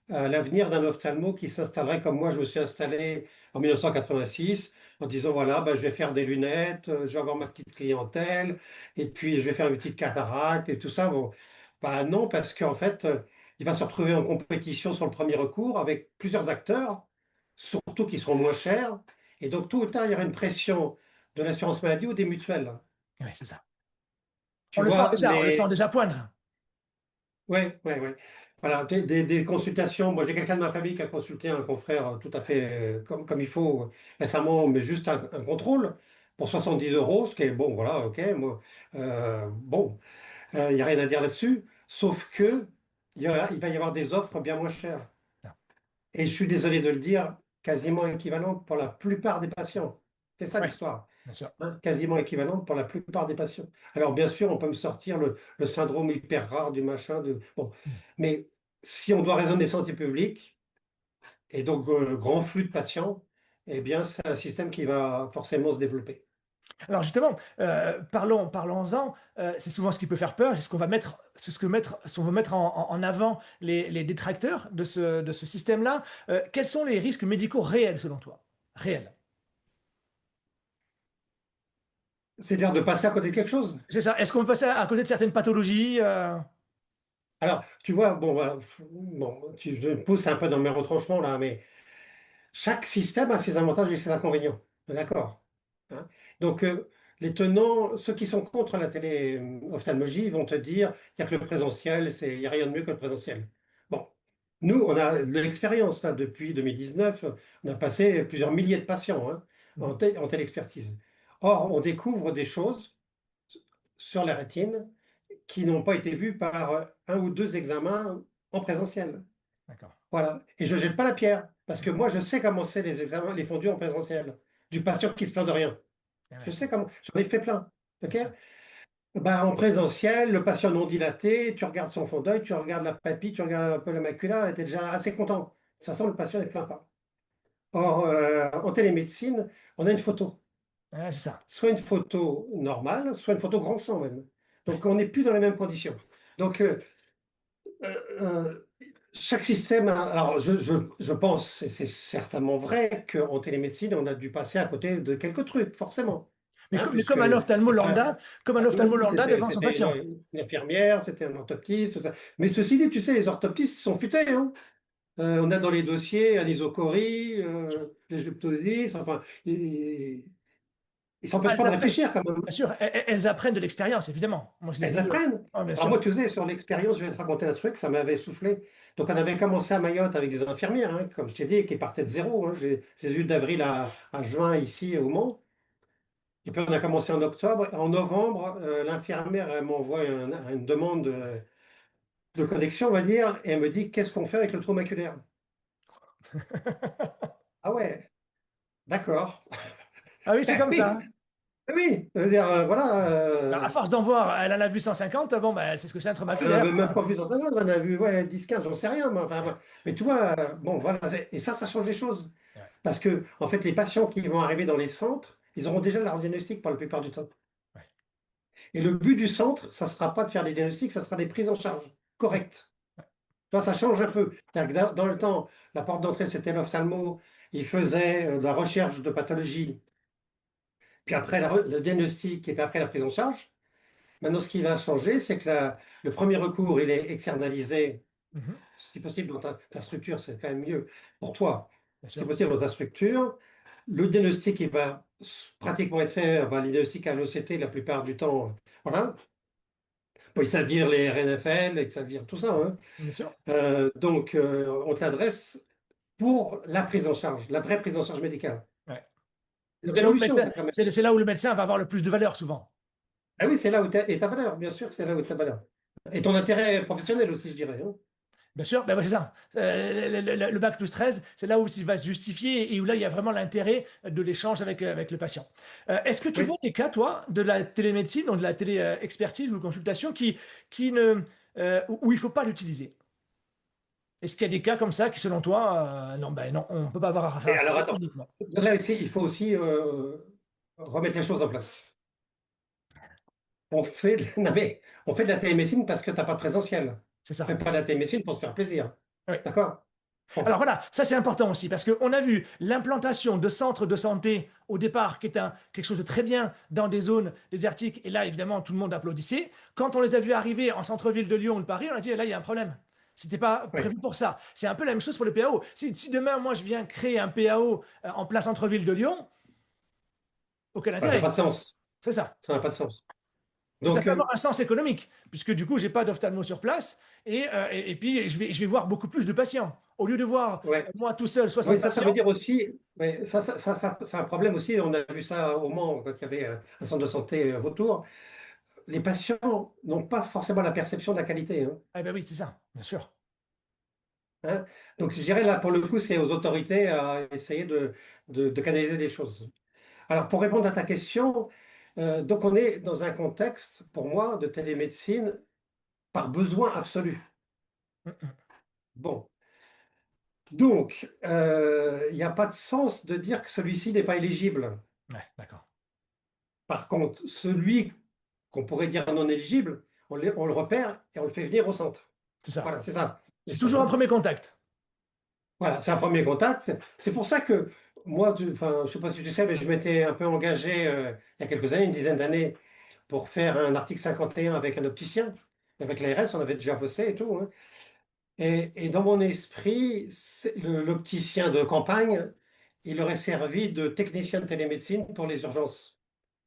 à l'avenir d'un ophtalmo qui s'installerait comme moi je me suis installé en 1986 en disant voilà, ben, je vais faire des lunettes, je vais avoir ma petite clientèle et puis je vais faire une petite cataracte et tout ça. Bon, bah non, parce qu'en fait, il va se retrouver en compétition sur le premier recours avec plusieurs acteurs, surtout qui seront moins chers. Et donc, tôt ou tard, il y aura une pression de l'assurance maladie ou des mutuelles. Ouais, c'est ça. Tu vois, On le sent déjà poindre. oui, oui, oui. Voilà, des consultations. Moi, j'ai quelqu'un de ma famille qui a consulté un confrère tout à fait comme il faut récemment, mais juste un contrôle pour 70 euros, ce qui est bon, voilà, ok. Moi, bon, il n'y a rien à dire là-dessus, sauf que il va y avoir des offres bien moins chères. Non, Et je suis désolé de le dire, quasiment équivalentes pour la plupart des patients. C'est ça ouais, l'histoire, bien sûr. hein, quasiment équivalente pour la plupart des patients. Alors bien sûr, on peut me sortir le syndrome hyper rare du machin, bon, Mm. mais si on doit raisonner santé publique, et donc grand flux de patients, eh bien c'est un système qui va forcément se développer. Alors justement, parlons-en. C'est souvent ce qui peut faire peur. C'est ce qu'on va mettre, c'est ce qu'on va mettre en avant les détracteurs de ce système-là. Quels sont les risques médicaux réels selon toi? Réels. C'est-à-dire de passer à côté de quelque chose. C'est ça. Est-ce qu'on peut passer à côté de certaines pathologies? Alors, tu vois, bon, bon, je me pousse un peu dans mes retranchements là, mais chaque système a ses avantages et ses inconvénients. D'accord. Hein. Donc, les tenants, ceux qui sont contre la téléophtalmologie vont te dire il n'y a que le présentiel, il n'y a rien de mieux que le présentiel. Bon, nous, on a de l'expérience là, depuis 2019, on a passé plusieurs milliers de patients hein, Mhm. en téléexpertise. Or, on découvre des choses sur la rétine qui n'ont pas été vues par un ou deux examens en présentiel. D'accord. Voilà. Et je ne jette pas la pierre, parce que moi, je sais comment c'est les examens, les fondus en présentiel, du patient qui se plaint de rien. Eh Je ouais, sais comment, j'en ai fait plein. bien OK? sûr. Ben, en présentiel, le patient non dilaté, tu regardes son fond d'œil, tu regardes la papille, tu regardes un peu la macula, et tu es déjà assez content. Ça sent le patient ne plaint pas. Or, en télémédecine, on a une photo. Ouais, c'est ça. Soit une photo normale, soit une photo grand champ même. Donc, on n'est plus dans les mêmes conditions. Donc, euh, euh, chaque système, alors je pense, et c'est certainement vrai, qu'en télémédecine, on a dû passer à côté de quelques trucs, forcément. Mais, Hein, mais puisque comme un ophtalmo c'était pas lambda, comme un ophtalmo tout, lambda devant son c'était patient. une infirmière, c'était un orthoptiste, tout ça. Mais ceci dit, tu sais, les orthoptistes sont futés. Hein. On a dans les dossiers anisocorie, l'égyptosis, enfin, ils s'empêchent Ah, pas elles de apprennent, réfléchir quand même. bien sûr, elles apprennent de l'expérience, évidemment. Moi, je l'ai Elles vu. apprennent. Ah, bien Alors moi, sûr. tu sais, sur l'expérience, je vais te raconter un truc, ça m'avait soufflé. Donc on avait commencé à Mayotte avec des infirmières, hein, comme je t'ai dit, qui partaient de zéro. Hein. J'ai eu d'avril à juin ici au Mans. Et puis on a commencé en octobre. En novembre, l'infirmière elle m'envoie une demande de connexion, on va dire, et elle me dit, qu'est-ce qu'on fait avec le trou maculaire? Ah ouais, d'accord. Ah oui, c'est comme Oui, ça. oui. Ça veut dire, voilà. Alors, à force d'en voir, elle en a vu 150. Bon, ben, elle sait ce que c'est un Elle n'avait traumatisme. même pas vu 150, elle en a vu ouais, 10, 15, j'en sais rien. Mais, enfin, mais tu vois, bon, voilà. Et ça change les choses. Ouais, Parce que, en fait, les patients qui vont arriver dans les centres, ils auront déjà leur diagnostic pour la plupart du temps. ouais. Et le but du centre, ça ne sera pas de faire des diagnostics, ça sera des prises en charge Mm. correctes. Toi, ça change un peu. C'est-à-dire que dans le temps, la porte d'entrée, c'était l'ophtalmo. Il faisait de la recherche de pathologie, puis après le diagnostic, et puis après la prise en charge. Maintenant, ce qui va changer, c'est que le premier recours, il est externalisé, Mhm. si possible, dans ta structure, c'est quand même mieux pour toi. Bien Si sûr. possible, dans ta structure. Le diagnostic, il va pratiquement être fait, le diagnostic à l'OCT la plupart du temps. Voilà. Bon, ça vire les RNFL et que ça vire tout ça. Hein. Bien sûr. Donc, on t'adresse pour la prise en charge, la vraie prise en charge médicale. Ouais. Une C'est là où le révolution, médecin, ça, quand même. c'est là où le médecin va avoir le plus de valeur, souvent. Ah oui, c'est là où est ta valeur, bien sûr que c'est là où est ta valeur. Et ton intérêt professionnel aussi, je dirais. Hein. Bien sûr, ben ouais, c'est ça. Le bac plus 13, c'est là où il va se justifier et où là, il y a vraiment l'intérêt de l'échange avec le patient. Est-ce que tu vois Oui. des cas, toi, de la télémédecine, donc de la télé-expertise ou consultation qui ne, où il ne faut pas l'utiliser? Est-ce qu'il y a des cas comme ça qui, selon toi, non, ben non, on ne peut pas avoir affaire Et à ça alors, attends. uniquement. Là aussi, il faut aussi remettre les choses en place. On fait, non, mais on fait de la télémédecine parce que tu n'as pas de présentiel. C'est On ne ça. fait pas de la télémédecine pour se faire plaisir. Oui. D'accord? Alors Bon. voilà, ça c'est important aussi, parce qu'on a vu l'implantation de centres de santé au départ, qui est quelque chose de très bien dans des zones désertiques, et là évidemment tout le monde applaudissait. Quand on les a vus arriver en centre-ville de Lyon ou de Paris, on a dit là il y a un problème. C'était pas Oui. prévu pour ça. C'est un peu la même chose pour le PAO. Si demain moi je viens créer un PAO en plein centre-ville de Lyon, aucun Enfin, ça n'a intérêt. pas de sens. C'est ça. Ça n'a pas de sens. Mais ça Donc, peut avoir un sens économique, puisque du coup, j'ai pas d'ophtalmo sur place, et puis je vais voir beaucoup plus de patients. Au lieu de voir, ouais. moi tout seul, 60 Oui, ça veut patients. dire aussi, ouais, c'est un problème aussi. On a vu ça au Mans quand il y avait un centre de santé Vautour. Les patients n'ont pas forcément la perception de la qualité. Hein. Eh ben oui, c'est ça, bien sûr. Hein. Donc, je dirais là, pour le coup, c'est aux autorités à essayer de canaliser les choses. Alors, pour répondre à ta question, donc on est dans un contexte, pour moi, de télémédecine par besoin absolu. Mm, mm. Bon, donc, il n'y a pas de sens de dire que celui-ci n'est pas éligible. Ouais, d'accord. Par contre, celui qu'on pourrait dire non éligible, on le repère et on le fait venir au centre. C'est ça. Voilà, c'est ça C'est l'histoire, toujours un hein. premier contact. Voilà, c'est un premier contact. C'est pour ça que moi, enfin, je ne sais pas si tu sais, mais je m'étais un peu engagé il y a quelques années, une dizaine d'années, pour faire un article 51 avec un opticien. Avec l'ARS, on avait déjà bossé et tout, hein. Et dans mon esprit, l'opticien de campagne, il aurait servi de technicien de télémédecine pour les urgences.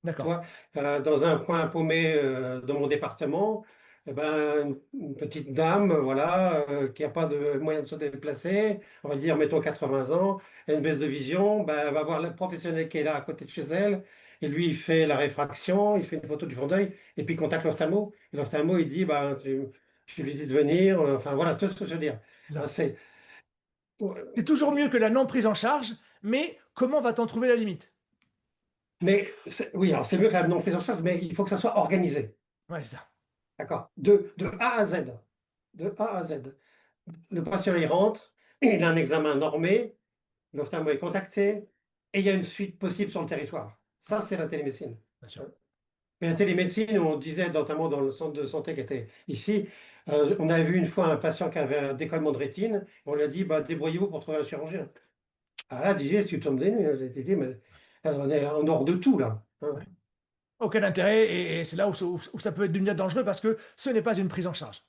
Tu D'accord. vois, dans un coin paumé de mon département, eh ben, une petite dame, voilà, qui n'a pas de moyen de se déplacer, on va dire, mettons 80 ans, elle a une baisse de vision, ben, elle va voir le professionnel qui est là à côté de chez elle, et lui, il fait la réfraction, il fait une photo du fond d'œil, et puis il contacte l'ophtalmo. Et l'ophtalmo, il dit, ben, tu lui dis de venir, enfin voilà, tout ce que je veux dire. C'est Hein, ça. c'est, C'est toujours mieux que la non prise en charge, mais comment va-t-on trouver la limite? mais oui, alors c'est mieux que la non prise en charge, mais il faut que ça soit organisé. Ouais, c'est ça. D'accord? De A à Z. De A à Z. Le patient, il rentre, il a un examen normé, l'ophtalmo est contacté, et il y a une suite possible sur le territoire. Ça, c'est la télémédecine. Bien sûr. Hein. Mais la télémédecine, on disait, notamment dans le centre de santé qui était ici, on avait vu une fois un patient qui avait un décollement de rétine, on lui a dit, bah, débrouillez-vous pour trouver un chirurgien. Ah là, Didier, tu tombes des nues, hein. J'ai été dit, mais on est en dehors de tout, là. Ouais. Hein. Aucun intérêt, et c'est là où ça peut devenir dangereux parce que ce n'est pas une prise en charge.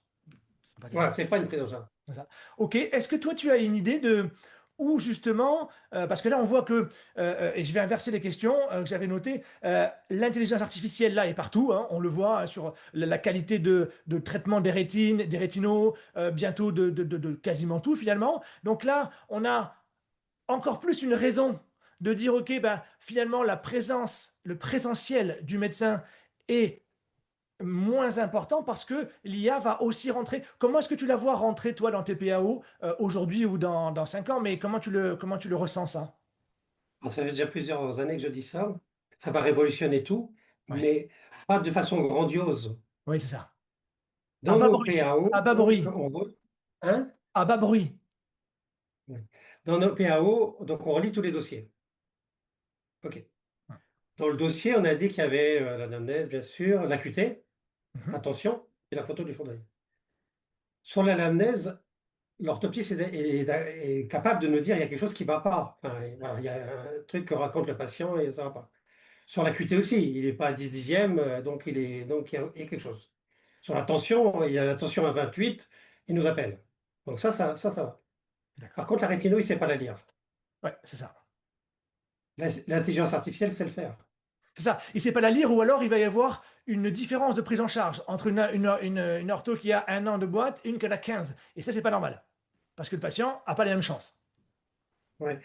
Voilà, c'est pas une prise en charge. C'est ça. Ok, est-ce que toi tu as une idée de où justement, parce que là on voit que, et je vais inverser les questions que j'avais notées, l'intelligence artificielle là est partout, hein, on le voit hein, sur la qualité de traitement des rétines, des rétinaux, bientôt de quasiment tout finalement. Donc là on a encore plus une raison de dire ok, ben, finalement la présence, le présentiel du médecin est moins important parce que l'IA va aussi rentrer. Comment est-ce que tu la vois rentrer, toi, dans tes PAO aujourd'hui ou dans 5 ans, mais comment tu le ressens, ça? Alors, ça fait déjà plusieurs années que je dis ça. Ça va révolutionner tout, Ouais. mais pas de façon grandiose. Oui, c'est ça. À Dans bas nos bruit. PAO, À bas donc, bruit. hein? À bas bruit. Dans nos PAO, donc on relit tous les dossiers. OK. Dans le dossier, on a dit qu'il y avait l'anamnèse, bien sûr, l'acuité, Mhm. attention, et la photo du fond d'œil. Sur l'anamnèse, l'orthoptiste est capable de nous dire il y a quelque chose qui ne va pas. Enfin, voilà, il y a un truc que raconte le patient et ça ne va pas. Sur l'acuité aussi, il n'est pas à 10 dixièmes, donc il y a quelque chose. Sur la tension, il y a la tension à 28, il nous appelle. Donc ça va. D'accord. Par contre, la rétino, il ne sait pas la lire. Ouais, c'est ça. L'intelligence artificielle sait le faire. C'est ça. Il ne sait pas la lire ou alors il va y avoir une différence de prise en charge entre une ortho qui a 1 an de boîte et une qui en a 15. Et ça, c'est pas normal. Parce que le patient n'a pas les mêmes chances. Ouais.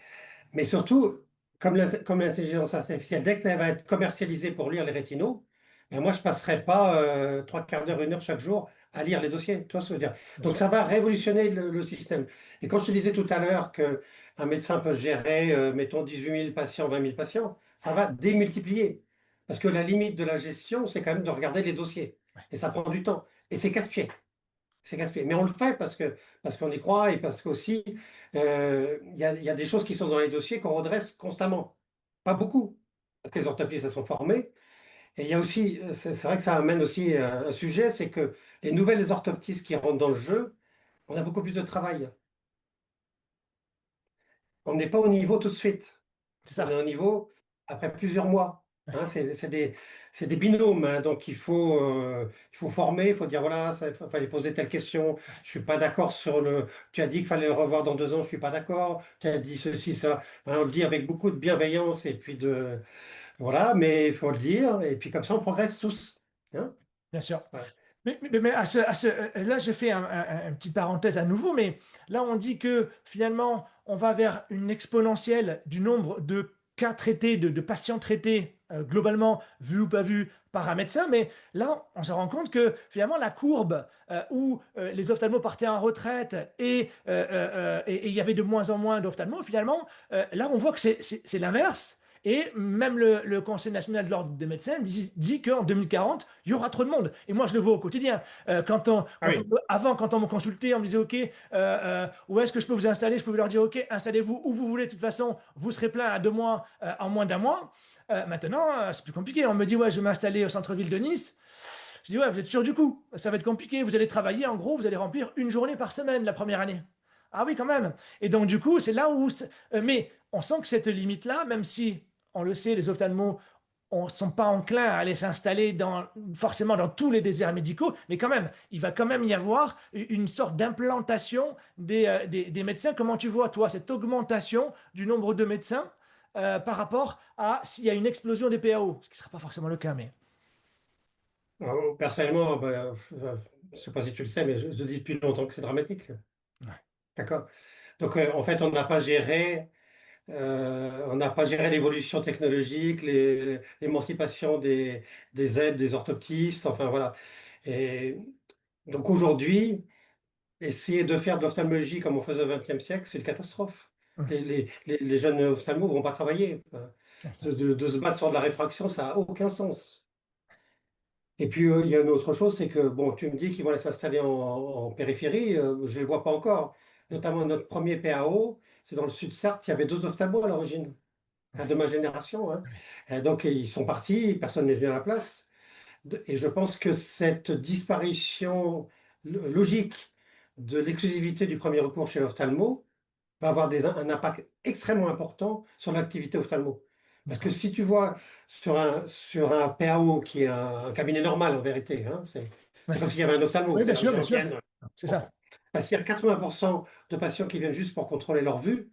Mais surtout, comme l'intelligence artificielle, dès qu'elle va être commercialisée pour lire les rétinaux, ben moi, je ne passerai pas trois quarts d'heure, 1 heure chaque jour à lire les dossiers. Tu vois ce que je veux dire? Bien Donc, sûr. ça va révolutionner le système. Et quand je te disais tout à l'heure qu'un médecin peut gérer, mettons, 18 000 patients, 20 000 patients, ça va démultiplier. Parce que la limite de la gestion, c'est quand même de regarder les dossiers. Et ça prend du temps. Et c'est casse-pied. C'est gaspillé. Mais on le fait parce qu'on y croit et parce qu'aussi, il y a des choses qui sont dans les dossiers qu'on redresse constamment. Pas beaucoup, parce que les orthoptistes, elles sont formés. Et il y a aussi, c'est vrai que ça amène aussi un sujet, c'est que les nouvelles orthoptistes qui rentrent dans le jeu, on a beaucoup plus de travail. On n'est pas au niveau tout de suite. C'est On est ça. au niveau après plusieurs mois. Ouais. Hein, c'est des binômes, hein, donc il faut former, il faut dire voilà, il fallait poser telle question, je suis pas d'accord sur le. Tu as dit qu'il fallait le revoir dans 2 ans, je suis pas d'accord. Tu as dit ceci, ça. Hein, on le dit avec beaucoup de bienveillance et puis de voilà, mais il faut le dire et puis comme ça on progresse tous. Hein. Bien sûr. Voilà. Mais là, je fais une petite parenthèse à nouveau, mais là, on dit que finalement, on va vers une exponentielle du nombre de cas traités, de patients traités, globalement, vus ou pas vus par un médecin. Mais là, on se rend compte que finalement, la courbe où les ophtalmos partaient en retraite et il y avait de moins en moins d'ophtalmos, finalement, là, on voit que c'est l'inverse. Et même le Conseil national de l'ordre des médecins dit qu'en 2040, il y aura trop de monde. Et moi, je le vois au quotidien. Ah oui. Avant, quand on me consultait, on me disait, OK, où est-ce que je peux vous installer? Je pouvais leur dire, OK, installez-vous où vous voulez. De toute façon, vous serez plein à 2 mois, en moins d'un mois. Maintenant, c'est plus compliqué. On me dit, ouais, je vais m'installer au centre-ville de Nice. Je dis, ouais, vous êtes sûr du coup? Ça va être compliqué. Vous allez travailler, en gros, vous allez remplir une journée par semaine la première année. Ah oui, quand même. Et donc, du coup, c'est là où. Mais on sent que cette limite-là, même si, on le sait, les ophtalmos ne sont pas enclins à aller s'installer forcément dans tous les déserts médicaux, mais quand même, il va quand même y avoir une sorte d'implantation des médecins. Comment tu vois, toi, cette augmentation du nombre de médecins par rapport à s'il y a une explosion des PAO? Ce qui ne sera pas forcément le cas, mais. Alors, personnellement, ben, je ne sais pas si tu le sais, mais je dis depuis longtemps que c'est dramatique. Ouais, D'accord? Donc, en fait, on n'a pas géré l'évolution technologique, l'émancipation des aides, des orthoptistes, enfin voilà. Et donc aujourd'hui, essayer de faire de l'ophtalmologie comme on faisait au XXe siècle, c'est une catastrophe. ouais, Les jeunes ophtalmos ne vont pas travailler. Enfin, c'est ça. de se battre sur de la réfraction, ça n'a aucun sens. Et puis, il y a une autre chose, c'est que, bon, tu me dis qu'ils vont aller s'installer en périphérie, je ne les vois pas encore. Notamment notre premier PAO, c'est dans le sud Sarthe, il y avait deux ophtalmos à l'origine, enfin, Ouais, de ma génération, hein. ouais, Et donc, ils sont partis, personne n'est venu à la place. Et je pense que cette disparition logique de l'exclusivité du premier recours chez l'ophtalmo va avoir un impact extrêmement important sur l'activité ophtalmo. Parce que d'accord. si tu vois sur un PAO qui est un cabinet normal en vérité, hein, c'est Ouais. comme s'il y avait un ophtalmo, Oui, c'est bien là les sûr, bien gens sûr. viennent. C'est Bon. ça. Parce qu'il y a 80% de patients qui viennent juste pour contrôler leur vue.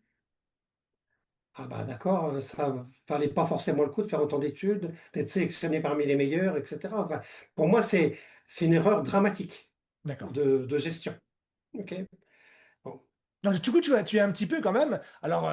Ah bah d'accord, ça valait pas forcément le coup de faire autant d'études, d'être sélectionné parmi les meilleurs, etc. Enfin, pour moi, c'est une erreur dramatique D'accord. de gestion. Ok. Bon. Donc, du coup, tu es un petit peu quand même, alors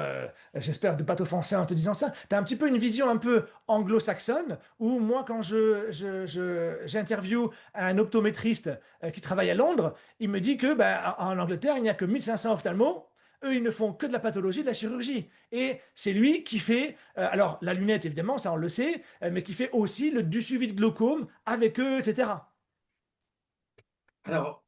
j'espère ne pas t'offenser en te disant ça, tu as un petit peu une vision un peu anglo-saxonne, où moi, quand j'interviewe un optométriste qui travaille à Londres, il me dit que ben, en Angleterre, il n'y a que 1500 ophtalmos. Eux, ils ne font que de la pathologie, de la chirurgie. Et c'est lui qui fait, alors la lunette, évidemment, ça on le sait, mais qui fait aussi du suivi de glaucome avec eux, etc. Alors,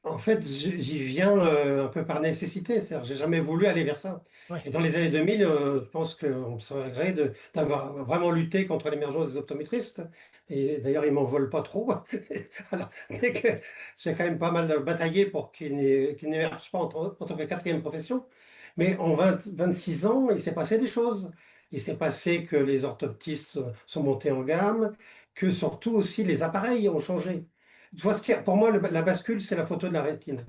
en fait, j'y viens un peu par nécessité, c'est-à-dire j'ai jamais voulu aller vers ça. Oui, Et dans les années 2000, je pense qu'on me serait gré d'avoir vraiment lutté contre l'émergence des optométristes. Et d'ailleurs, ils m'en veulent pas trop. Alors, mais que j'ai quand même pas mal bataillé pour qu'ils n'émergent pas en tant que quatrième profession. Mais en 26 ans, il s'est passé des choses. Il s'est passé que les orthoptistes sont montés en gamme, que surtout aussi les appareils ont changé. Tu vois, pour moi, la bascule, c'est la photo de la rétine.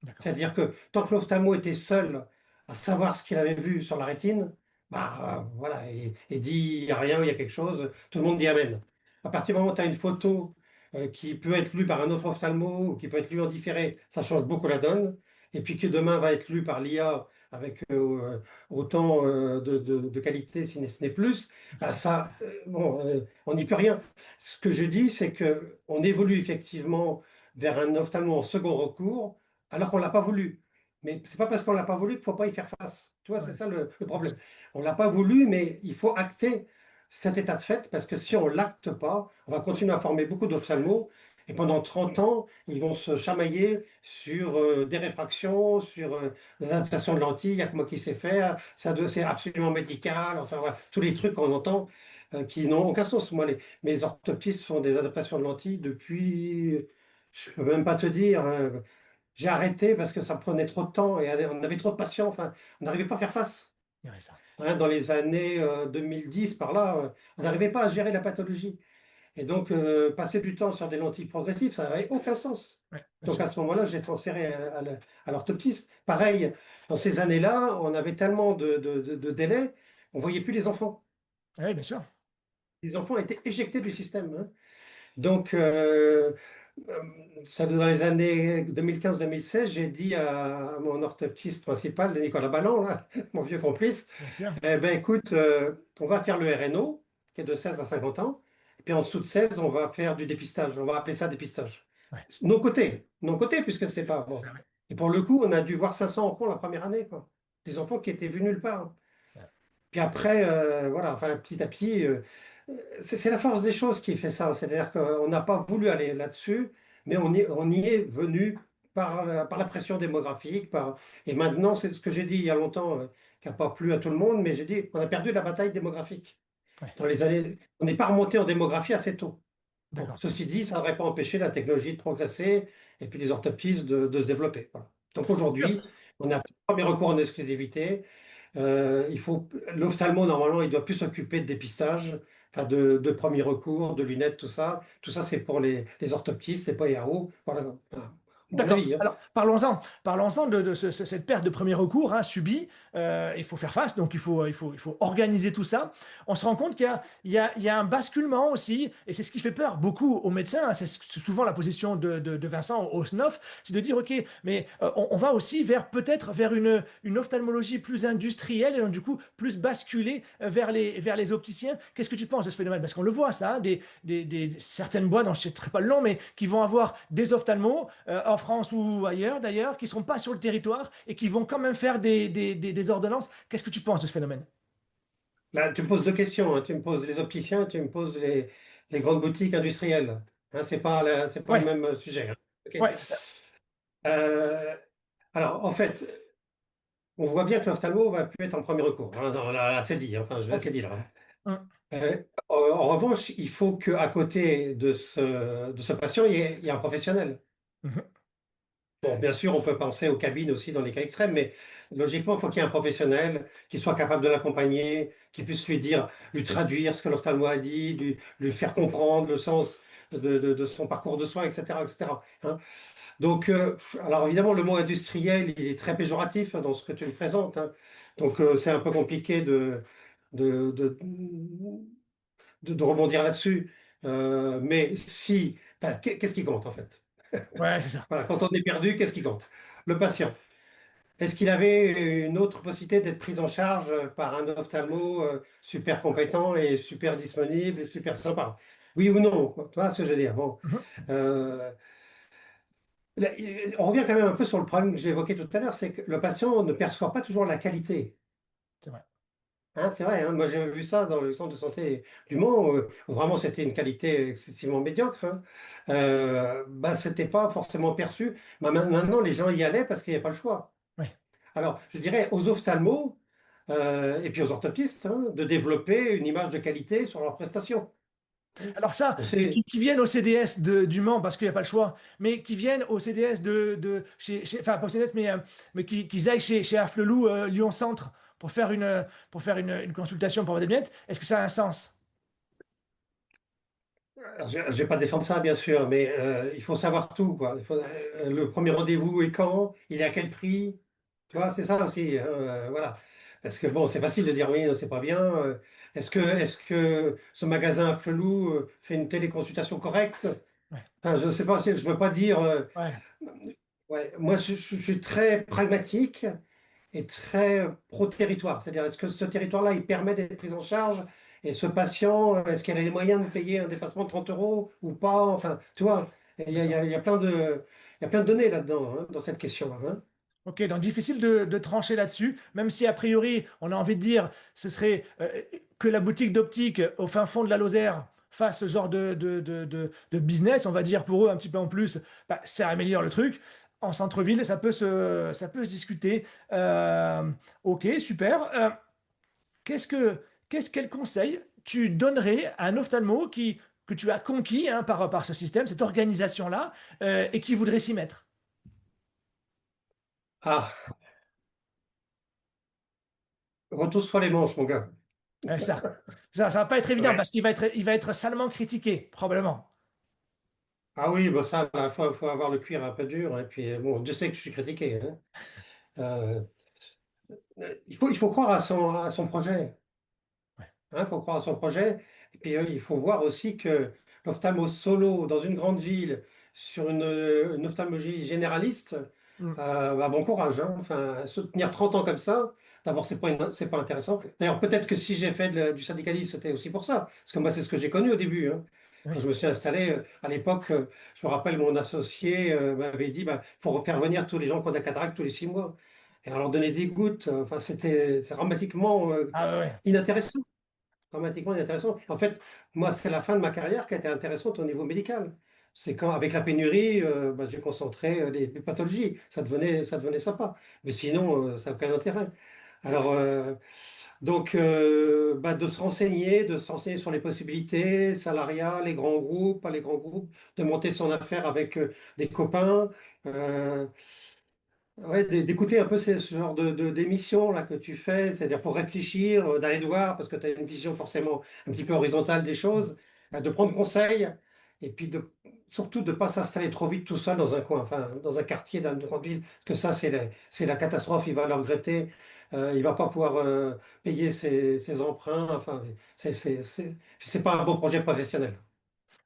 d'accord. C'est-à-dire que tant que l'ophtalmo était seul à savoir ce qu'il avait vu sur la rétine, bah voilà, et dit il n'y a rien, il y a quelque chose, tout le monde dit Amen. À partir du moment où tu as une photo qui peut être lue par un autre ophtalmo ou qui peut être lue en différé, ça change beaucoup la donne. Et puis que demain va être lue par l'IA avec autant de qualité, si ce n'est plus, bah ça, bon, on n'y peut rien. Ce que je dis, c'est que on évolue effectivement vers un ophtalmo en second recours alors qu'on ne l'a pas voulu. Mais c'est pas parce qu'on ne l'a pas voulu qu'il ne faut pas y faire face. Tu vois, c'est Ouais, ça le bien problème. sûr. On ne l'a pas voulu, mais il faut acter cet état de fait parce que si on ne l'acte pas, on va continuer à former beaucoup d'ophtalmos et pendant 30 ans, ils vont se chamailler sur des réfractions, sur l'adaptation de lentilles, il n'y a que moi qui sais faire, c'est absolument médical, enfin voilà, tous les trucs qu'on entend qui n'ont aucun sens. Moi, mes orthoptistes font des adaptations de lentilles depuis, je ne peux même pas te dire, j'ai arrêté parce que ça prenait trop de temps et on avait trop de patients. Enfin, on n'arrivait pas à faire face. Il y aurait ça. Hein, dans les années 2010, par là, on n'arrivait pas à gérer la pathologie. Et donc, passer du temps sur des lentilles progressives, ça n'avait aucun sens. Ouais, bien Donc, sûr. à ce moment-là, j'ai transféré à l'orthoptiste. Pareil, dans ces années-là, on avait tellement de délais, on ne voyait plus les enfants. Oui, bien sûr. Les enfants étaient éjectés du système, hein. Donc, ça, dans les années 2015-2016, j'ai dit à mon orthoptiste principal, Nicolas Ballon, là, mon vieux complice, Bien sûr. eh ben, écoute, on va faire le RNO, qui est de 16 à 50 ans, et puis en dessous de 16, on va faire du dépistage. On va appeler ça dépistage. Ouais. Non coté, puisque c'est pas bon. Ah ouais. Et pour le coup, on a dû voir 500 enfants la première année, quoi. Des enfants qui étaient vus nulle part. Puis après, voilà, enfin, petit à petit, c'est la force des choses qui fait ça. C'est-à-dire qu'on n'a pas voulu aller là-dessus, mais on y est venu par la pression démographique. Et maintenant, c'est ce que j'ai dit il y a longtemps, qui n'a pas plu à tout le monde, mais j'ai dit, on a perdu la bataille démographique. Ouais, Dans les années, on n'est pas remonté en démographie assez tôt. Bon, d'accord. ceci dit, ça n'aurait pas empêché la technologie de progresser et puis les orthoptistes de se développer. Voilà. Donc aujourd'hui, on a premier recours en exclusivité. L'ophtalmo, normalement, il doit plus s'occuper de dépistage, enfin de premier recours, de lunettes, tout ça. Tout ça, c'est pour les orthoptistes, les PAO. Voilà, enfin, mon D'accord. avis, hein. Alors, parlons-en de cette perte de premier recours hein, subie. Il faut faire face, donc il faut organiser tout ça. On se rend compte qu'il y a un basculement aussi, et c'est ce qui fait peur beaucoup aux médecins. Hein, c'est souvent la position de Vincent au SNOF, c'est de dire, OK, mais on va aussi peut-être vers une ophtalmologie plus industrielle, et donc du coup plus basculer vers les opticiens. Qu'est-ce que tu penses de ce phénomène? Parce qu'on le voit, ça, hein, certaines boîtes, dont je ne sais pas le nom, mais qui vont avoir des ophtalmos en France ou ailleurs d'ailleurs, qui ne seront pas sur le territoire et qui vont quand même faire des ordonnances. Qu'est-ce que tu penses de ce phénomène? Là, tu me poses deux questions, hein. Tu me poses les opticiens, tu me poses les grandes boutiques industrielles. Hein, c'est pas le Ouais, même sujet, hein. OK. ouais. Euh, alors, en fait, on voit bien que l'ophtalmo va plus être en premier recours. Hein, là, c'est dit, hein. Enfin, là, Ok. c'est dit là, hein. Hum, En revanche, il faut qu'à côté de ce patient, il y ait un professionnel. mhm. Bon, bien sûr, on peut penser aux cabines aussi dans les cas extrêmes, mais logiquement, il faut qu'il y ait un professionnel qui soit capable de l'accompagner, qui puisse lui dire, lui traduire ce que l'ophtalmo a dit, lui faire comprendre le sens de son parcours de soins, etc., etc. Hein. Donc, alors évidemment, le mot industriel, il est très péjoratif dans ce que tu me présentes, hein. Donc, c'est un peu compliqué de, de, de rebondir là-dessus. Mais si, enfin, qu'est-ce qui compte en fait? Ouais, c'est ça. Voilà, quand on est perdu, qu'est-ce qui compte? Le patient. Est-ce qu'il avait une autre possibilité d'être pris en charge par un ophtalmo super compétent et super disponible et super sympa? Oui ou non? Tu vois ce que je veux dire? Bon, Mhm. euh, là, on revient quand même un peu sur le problème que j'ai évoqué tout à l'heure, c'est que le patient ne perçoit pas toujours la qualité. C'est vrai. Hein, c'est vrai, hein. Moi j'ai vu ça dans le centre de santé du Mans, où vraiment c'était une qualité excessivement médiocre, hein. Bah, c'était pas forcément perçu. Mais maintenant, les gens y allaient parce qu'il n'y a pas le choix. Ouais. Alors, je dirais aux ophtalmos et puis aux orthoptistes, hein, de développer une image de qualité sur leurs prestations. Alors ça, On sait, qui viennent au CDS du Mans parce qu'il n'y a pas le choix, mais qui viennent au CDS enfin pas au CDS, mais qu'ils aillent chez Afflelou, Lyon Centre, pour faire une consultation pour avoir des lunettes, est-ce que ça a un sens? alors, je ne vais pas défendre ça, bien sûr, mais il faut savoir tout, quoi. Le premier rendez-vous est quand? Il est à quel prix? Tu vois, c'est ça aussi, hein, voilà. Parce que bon, c'est facile de dire oui, non, c'est pas bien. Est-ce que ce magasin à Flelou fait une téléconsultation correcte? Ouais, Enfin, je ne sais pas, je ne veux pas dire. ouais. Ouais, moi, je suis très pragmatique et très pro-territoire. C'est-à-dire, est-ce que ce territoire-là, il permet d'être pris en charge? Et ce patient, est-ce qu'elle a les moyens de payer un dépassement de 30 euros ou pas? Enfin, tu vois, D'accord. il y a plein de données là-dedans, hein, dans cette question-là, hein. Ok, donc difficile de trancher là-dessus, même si a priori on a envie de dire ce serait que la boutique d'optique au fin fond de la Lozère fasse ce genre de business, on va dire pour eux un petit peu en plus, bah, ça améliore le truc. En centre-ville, ça peut se discuter. Ok, super. Quel conseil tu donnerais à un ophtalmo que tu as conquis hein, par ce système, cette organisation-là, et qui voudrait s'y mettre? Ah, retrousse-toi les manches, mon gars. Ça va pas être évident Ouais. parce qu'il va être salement critiqué, probablement. Ah oui, bah ça, il faut avoir le cuir un peu dur. Et puis, bon, Dieu sait que je suis critiqué, hein. Euh, il faut croire à son projet. Ouais. Il faut croire à son projet. Et puis, il faut voir aussi que l'ophtalmo solo dans une grande ville, sur une ophtalmologie généraliste, Mm. bah, bon courage, hein. Enfin, se tenir 30 ans comme ça, d'abord, c'est pas intéressant. D'ailleurs, peut-être que si j'ai fait du syndicalisme, c'était aussi pour ça. Parce que moi, c'est ce que j'ai connu au début, hein. Quand Oui. je me suis installé, à l'époque, je me rappelle, mon associé m'avait dit, bah, faut faire venir tous les gens qui ont de la cataracte tous les 6 mois. et on leur donnait des gouttes. Enfin, c'est dramatiquement Ah ouais, ouais. inintéressant. Dramatiquement inintéressant. En fait, moi, c'est la fin de ma carrière qui a été intéressante au niveau médical. C'est quand, avec la pénurie, bah, j'ai concentré les pathologies. Ça devenait sympa. Mais sinon, ça n'a aucun intérêt. Alors, bah, de se renseigner sur les possibilités salariales, les grands groupes, pas les grands groupes, de monter son affaire avec des copains. euh, Ouais, d'écouter un peu ce genre d'émissions là que tu fais, c'est-à-dire pour réfléchir, d'aller te voir, parce que tu as une vision forcément un petit peu horizontale des choses, de prendre conseil, et puis surtout de ne pas s'installer trop vite tout seul dans un coin, enfin dans un quartier d'une grande ville, parce que ça c'est la catastrophe, il va le regretter, il va pas pouvoir payer ses emprunts, enfin c'est pas un bon projet professionnel.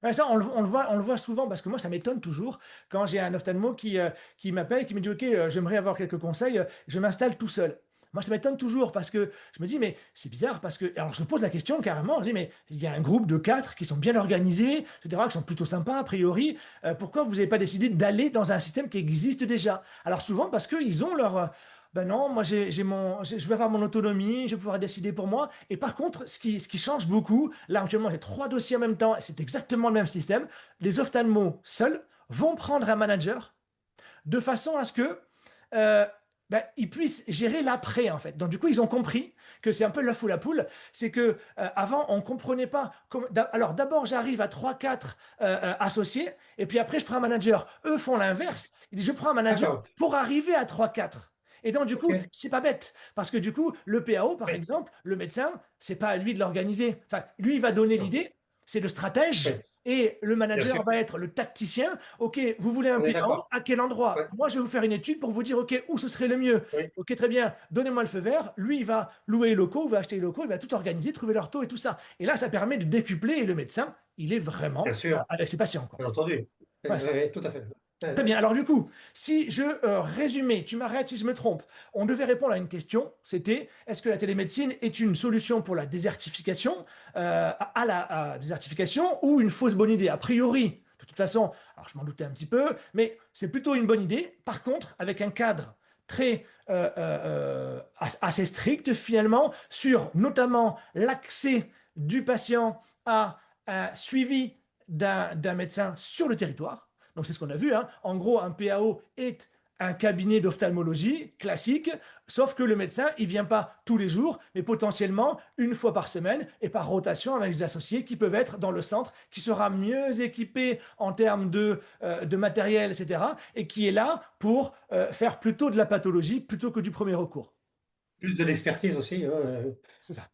Ouais, ça, on le voit souvent parce que moi, ça m'étonne toujours quand j'ai un ophtalmo qui m'appelle, qui me dit, OK, j'aimerais avoir quelques conseils, je m'installe tout seul. Moi, ça m'étonne toujours parce que je me dis, mais c'est bizarre parce que. Alors, je me pose la question carrément, je dis, mais il y a un groupe de quatre qui sont bien organisés, etc., qui sont plutôt sympas a priori. Pourquoi vous n'avez pas décidé d'aller dans un système qui existe déjà? Alors, souvent parce qu'ils ont leur. Ben non, moi je vais avoir mon autonomie, je vais pouvoir décider pour moi. Et par contre, ce qui change beaucoup, là actuellement j'ai trois dossiers en même temps, et c'est exactement le même système. Les ophtalmos seuls vont prendre un manager de façon à ce que ben, ils puissent gérer l'après en fait. Donc du coup, ils ont compris que c'est un peu l'œuf ou la poule. C'est que avant, on comprenait pas. Alors d'abord, j'arrive à trois, quatre associés, et puis après, je prends un manager. Eux font l'inverse. Ils disent, je prends un manager D'accord, pour arriver à trois, quatre. Et donc, du coup, ok. c'est pas bête. Parce que du coup, le PAO, par Oui, exemple, le médecin, c'est pas à lui de l'organiser. Enfin, lui, il va donner non, l'idée, c'est le stratège, oui, et le bien sûr, manager va être le tacticien. OK, vous voulez un on est PAO? d'accord. À quel Oui, endroit? Moi, je vais vous faire une étude pour vous dire, OK, où ce serait le mieux. oui, OK, très bien, donnez-moi le feu vert. Lui, il va louer les locaux, il va acheter les locaux, il va tout organiser, trouver leur taux et tout ça. Et là, ça permet de décupler et le médecin, il est bien vraiment sûr. avec ses patients, quoi. Bien entendu. Voilà Oui, ça. oui, tout à fait. Très bien. Alors du coup, si je résumais, tu m'arrêtes si je me trompe, on devait répondre à une question, c'était est-ce que la télémédecine est une solution pour la désertification, à la désertification ou une fausse bonne idée? A priori, de toute façon, alors je m'en doutais un petit peu, mais c'est plutôt une bonne idée. Par contre, avec un cadre très assez strict finalement sur notamment l'accès du patient à un suivi d'un médecin sur le territoire. Donc c'est ce qu'on a vu, hein. En gros, un PAO est un cabinet d'ophtalmologie classique, sauf que le médecin, il vient pas tous les jours, mais potentiellement une fois par semaine et par rotation avec des associés qui peuvent être dans le centre, qui sera mieux équipé en termes de matériel, etc., et qui est là pour faire plutôt de la pathologie plutôt que du premier recours. Plus de l'expertise aussi, hein, C'est ça.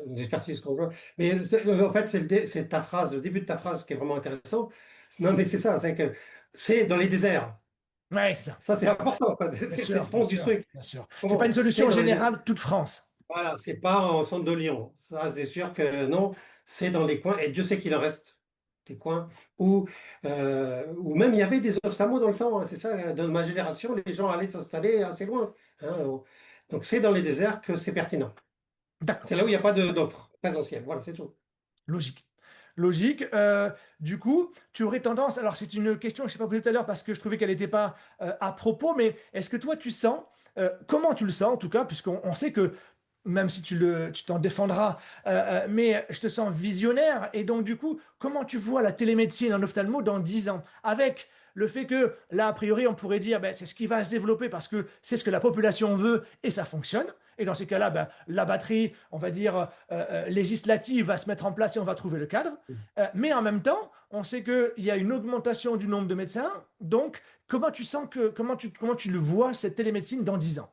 l'expertise qu'on voit. Mais en fait, c'est ta phrase, le début de ta phrase qui est vraiment intéressant. Non, mais c'est ça, c'est que c'est dans les déserts. Ouais, c'est ça. Ça, c'est important, quoi. Bien C'est le sûr, bien fond du sûr, truc. bien sûr. C'est pas une Comment? C'est solution dans les déserts. générale toute France. Voilà, c'est pas en centre de Lyon. Ça, c'est sûr que non, c'est dans les coins. Et Dieu sait qu'il en reste des coins où même il y avait des ophtalmos dans le temps, hein. C'est ça, dans ma génération, les gens allaient s'installer assez loin, hein. Donc c'est dans les déserts que c'est pertinent. D'accord. C'est là où il n'y a pas d'offre présentielle. Voilà, c'est tout. Logique. Logique. Du coup, tu aurais tendance. Alors, c'est une question que je n'ai pas posée tout à l'heure parce que je trouvais qu'elle n'était pas à propos, mais est-ce que toi, tu sens, comment tu le sens en tout cas, puisqu'on sait que, même si tu t'en défendras, mais je te sens visionnaire. Et donc, du coup, comment tu vois la télémédecine en ophtalmo dans 10 ans? Avec le fait que, là, a priori, on pourrait dire, ben, c'est ce qui va se développer parce que c'est ce que la population veut et ça fonctionne. Et dans ces cas-là, ben, la batterie, on va dire, législative va se mettre en place et on va trouver le cadre. Mais en même temps, on sait qu'il y a une augmentation du nombre de médecins. Donc, comment tu le vois, cette télémédecine dans 10 ans?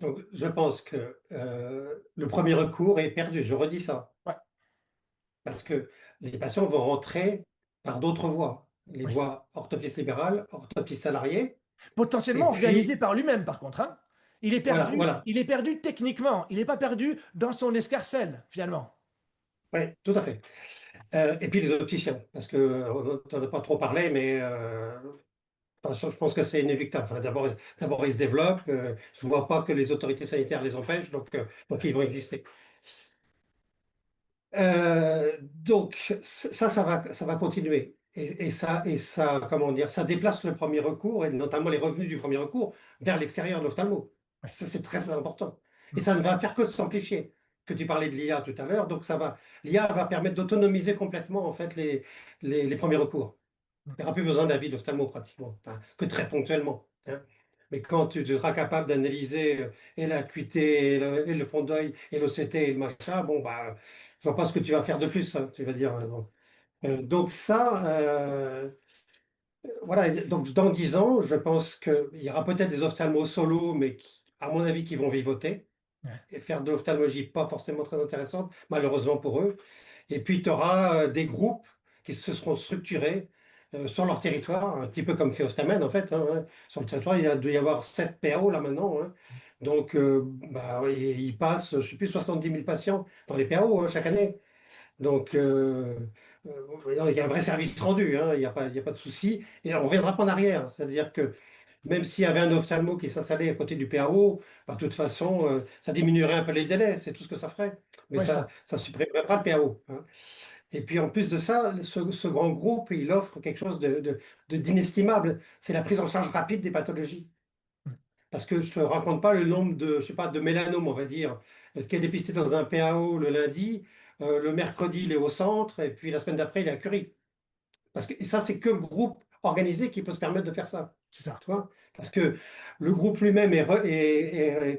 Donc, je pense que le premier recours est perdu. Je redis ça. Ouais, Parce que les patients vont rentrer par d'autres voies. Les oui. voies orthoptiste libérale, orthoptiste salarié. Et Potentiellement organisé puis, par lui-même, par contre, hein. voilà, voilà. Il est perdu techniquement. Il n'est pas perdu dans son escarcelle, finalement. Oui, tout à fait. Et puis les opticiens, parce que on n'en a pas trop parlé, mais enfin, je pense que c'est inéluctable. Enfin, d'abord, ils se développent. Je ne vois pas que les autorités sanitaires les empêchent, donc ils vont exister. Donc ça va continuer. comment dire, ça déplace le premier recours et notamment les revenus du premier recours vers l'extérieur de l'ophtalmo. Ouais. Ça, c'est très, très important. Et Mm. ça ne va faire que s'amplifier. Que tu parlais de l'IA tout à l'heure, donc l'IA va permettre d'autonomiser complètement en fait les premiers recours. Mm. Il n'y aura plus besoin d'avis d'ophtalmo pratiquement, enfin, que très ponctuellement, hein. Mais quand tu seras capable d'analyser et l'acuité, et le fond d'œil, et l'OCT, et le machin, bon, bah, je vois pas ce que tu vas faire de plus, hein, tu vas dire. Bon. Donc ça, voilà, et donc dans 10 ans, je pense qu'il y aura peut-être des ophtalmos solo, mais à mon avis, qui vont vivoter Ouais. et faire de l'ophtalmologie pas forcément très intéressante, malheureusement pour eux. Et puis, tu auras des groupes qui se seront structurés sur leur territoire, un petit peu comme fait Ostamène, en fait, hein. Sur le territoire, doit y avoir 7 PAO là maintenant, hein. Donc, bah, ils passent, je ne sais plus, 70 000 patients dans les PAO, hein, chaque année. Donc, il y a un vrai service rendu, hein, il y a pas de souci. Et on ne reviendra pas en arrière. C'est-à-dire que même s'il y avait un ophtalmo qui s'installait à côté du PAO, bah, de toute façon, ça diminuerait un peu les délais, c'est tout ce que ça ferait. Mais Ouais, ça ça. ne supprimerait pas le PAO, hein. Et puis en plus de ça, ce grand groupe, il offre quelque chose d'inestimable. C'est la prise en charge rapide des pathologies. Mm. Parce que je ne te raconte pas le nombre je sais pas, de mélanomes, on va dire, qui est dépisté dans un PAO le lundi, le mercredi, il est au centre, et puis la semaine d'après, il est à Curie. Et ça, c'est que le groupe organisé qui peut se permettre de faire ça. C'est ça. Tu vois? Parce que le groupe lui-même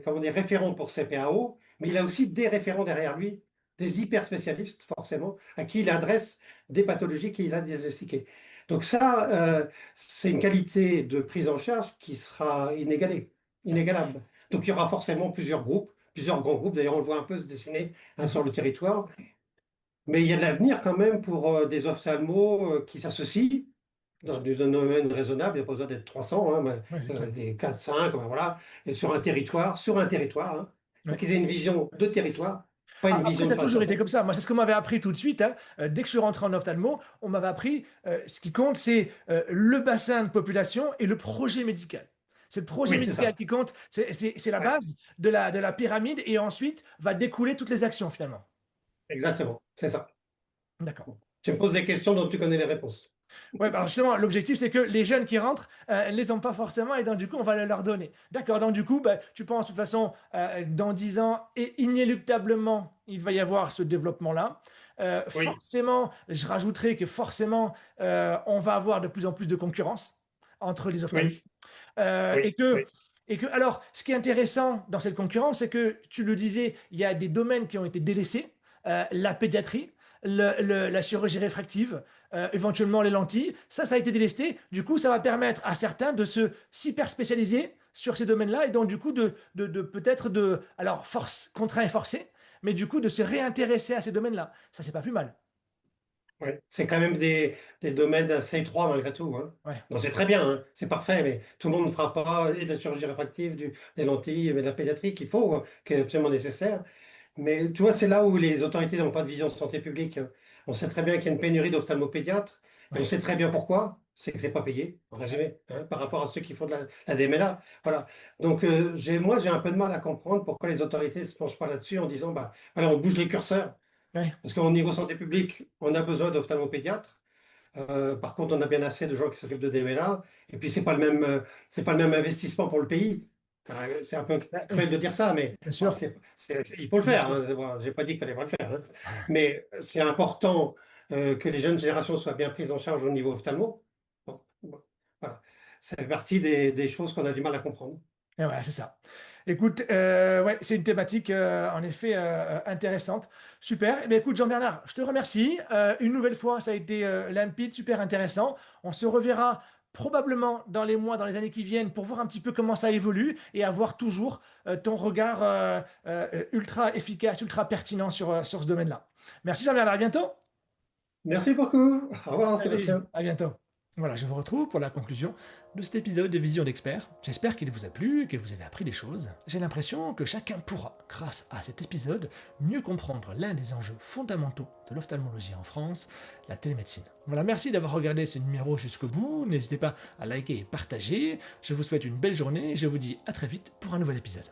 comment dire, référent pour ses PAO, mais il a aussi des référents derrière lui, des hyper spécialistes, forcément, à qui il adresse des pathologies qu'il a diagnostiquées. Donc ça, c'est une qualité de prise en charge qui sera inégalée, inégalable. Donc il y aura forcément plusieurs groupes, plusieurs grands groupes, d'ailleurs on le voit un peu se dessiner, hein, Mhm. sur le territoire, mais il y a de l'avenir quand même pour des ophtalmos qui s'associent Bien dans sûr. du domaine raisonnable. Il n'y a pas besoin d'être 300, hein, mais, Ouais, c'est clair. des 4, 5, ben voilà, et sur un territoire, hein. Il faut Ouais. qu'ils aient une vision de territoire, pas une Après, vision ça de a toujours été patient. comme ça. Moi, c'est ce qu'on m'avait appris tout de suite, hein. Dès que je suis rentré en ophtalmo, on m'avait appris ce qui compte, c'est le bassin de population et le projet médical. C'est le projet Oui, c'est médical ça. qui compte. C'est la Ouais, base de la pyramide et ensuite va découler toutes les actions finalement. exactement, c'est ça. D'accord. Tu me poses des questions dont tu connais les réponses. Ouais, bah justement, l'objectif, c'est que les jeunes qui rentrent ne les ont pas forcément et donc du coup, on va le leur donner. D'accord, donc du coup, bah, tu penses de toute façon, dans 10 ans, et inéluctablement, il va y avoir ce développement-là. Oui, Forcément, je rajouterai que forcément, on va avoir de plus en plus de concurrence entre les ophtalmos. oui, Euh, oui, et que, oui, alors, ce qui est intéressant dans cette concurrence, c'est que, tu le disais, il y a des domaines qui ont été délaissés, la pédiatrie, la chirurgie réfractive, éventuellement les lentilles, ça a été délesté. Du coup, ça va permettre à certains de se s'hyper spécialiser sur ces domaines-là et donc, du coup, de peut-être alors, force, contraint et forcé, mais du coup, de se réintéresser à ces domaines-là. Ça, c'est pas plus mal. oui. C'est quand même des domaines assez étroits malgré tout, hein. Ouais, Non, c'est très bien, hein, c'est parfait, mais tout le monde ne fera pas et de la chirurgie réfractive, des lentilles, mais de la pédiatrie qu'il faut, hein, qui est absolument nécessaire. Mais tu vois, c'est là où les autorités n'ont pas de vision de santé publique, hein. On sait très bien qu'il y a une pénurie d'ophtalmopédiatres, et on ouais, sait très bien pourquoi. C'est que c'est pas payé, en résumé, hein, par rapport à ceux qui font de la DMLA. Voilà. Donc, moi, j'ai un peu de mal à comprendre pourquoi les autorités ne se penchent pas là-dessus en disant, bah, voilà, on bouge les curseurs. ouais, Parce qu'au niveau santé publique, on a besoin d'ophtalmopédiatres. Par contre, on a bien assez de gens qui s'occupent de DMLA. Et puis, c'est pas le même investissement pour le pays. C'est un peu cruel de dire ça, mais bien bon, sûr. il faut le Bien faire, sûr. hein. Bon, j'ai pas dit qu'il fallait pas le faire, hein. Mais c'est important que les jeunes générations soient bien prises en charge au niveau ophtalmo. Bon, voilà. Ça fait partie des choses qu'on a du mal à comprendre. Et voilà, c'est ça. Écoute, ouais, c'est une thématique en effet intéressante. Super. Eh bien, écoute, Jean-Bernard, je te remercie. Une nouvelle fois, ça a été limpide, super intéressant. On se reverra probablement dans les mois, dans les années qui viennent pour voir un petit peu comment ça évolue et avoir toujours ton regard ultra efficace, ultra pertinent sur ce domaine-là. Merci Jean-Bernard, à bientôt. Merci beaucoup. Au revoir, Salut, Sébastien. à bientôt. Voilà, je vous retrouve pour la conclusion de cet épisode de Vision d'Expert. J'espère qu'il vous a plu, que vous avez appris des choses. J'ai l'impression que chacun pourra, grâce à cet épisode, mieux comprendre l'un des enjeux fondamentaux de l'ophtalmologie en France, la télémédecine. Voilà, merci d'avoir regardé ce numéro jusqu'au bout. N'hésitez pas à liker et partager. Je vous souhaite une belle journée et je vous dis à très vite pour un nouvel épisode.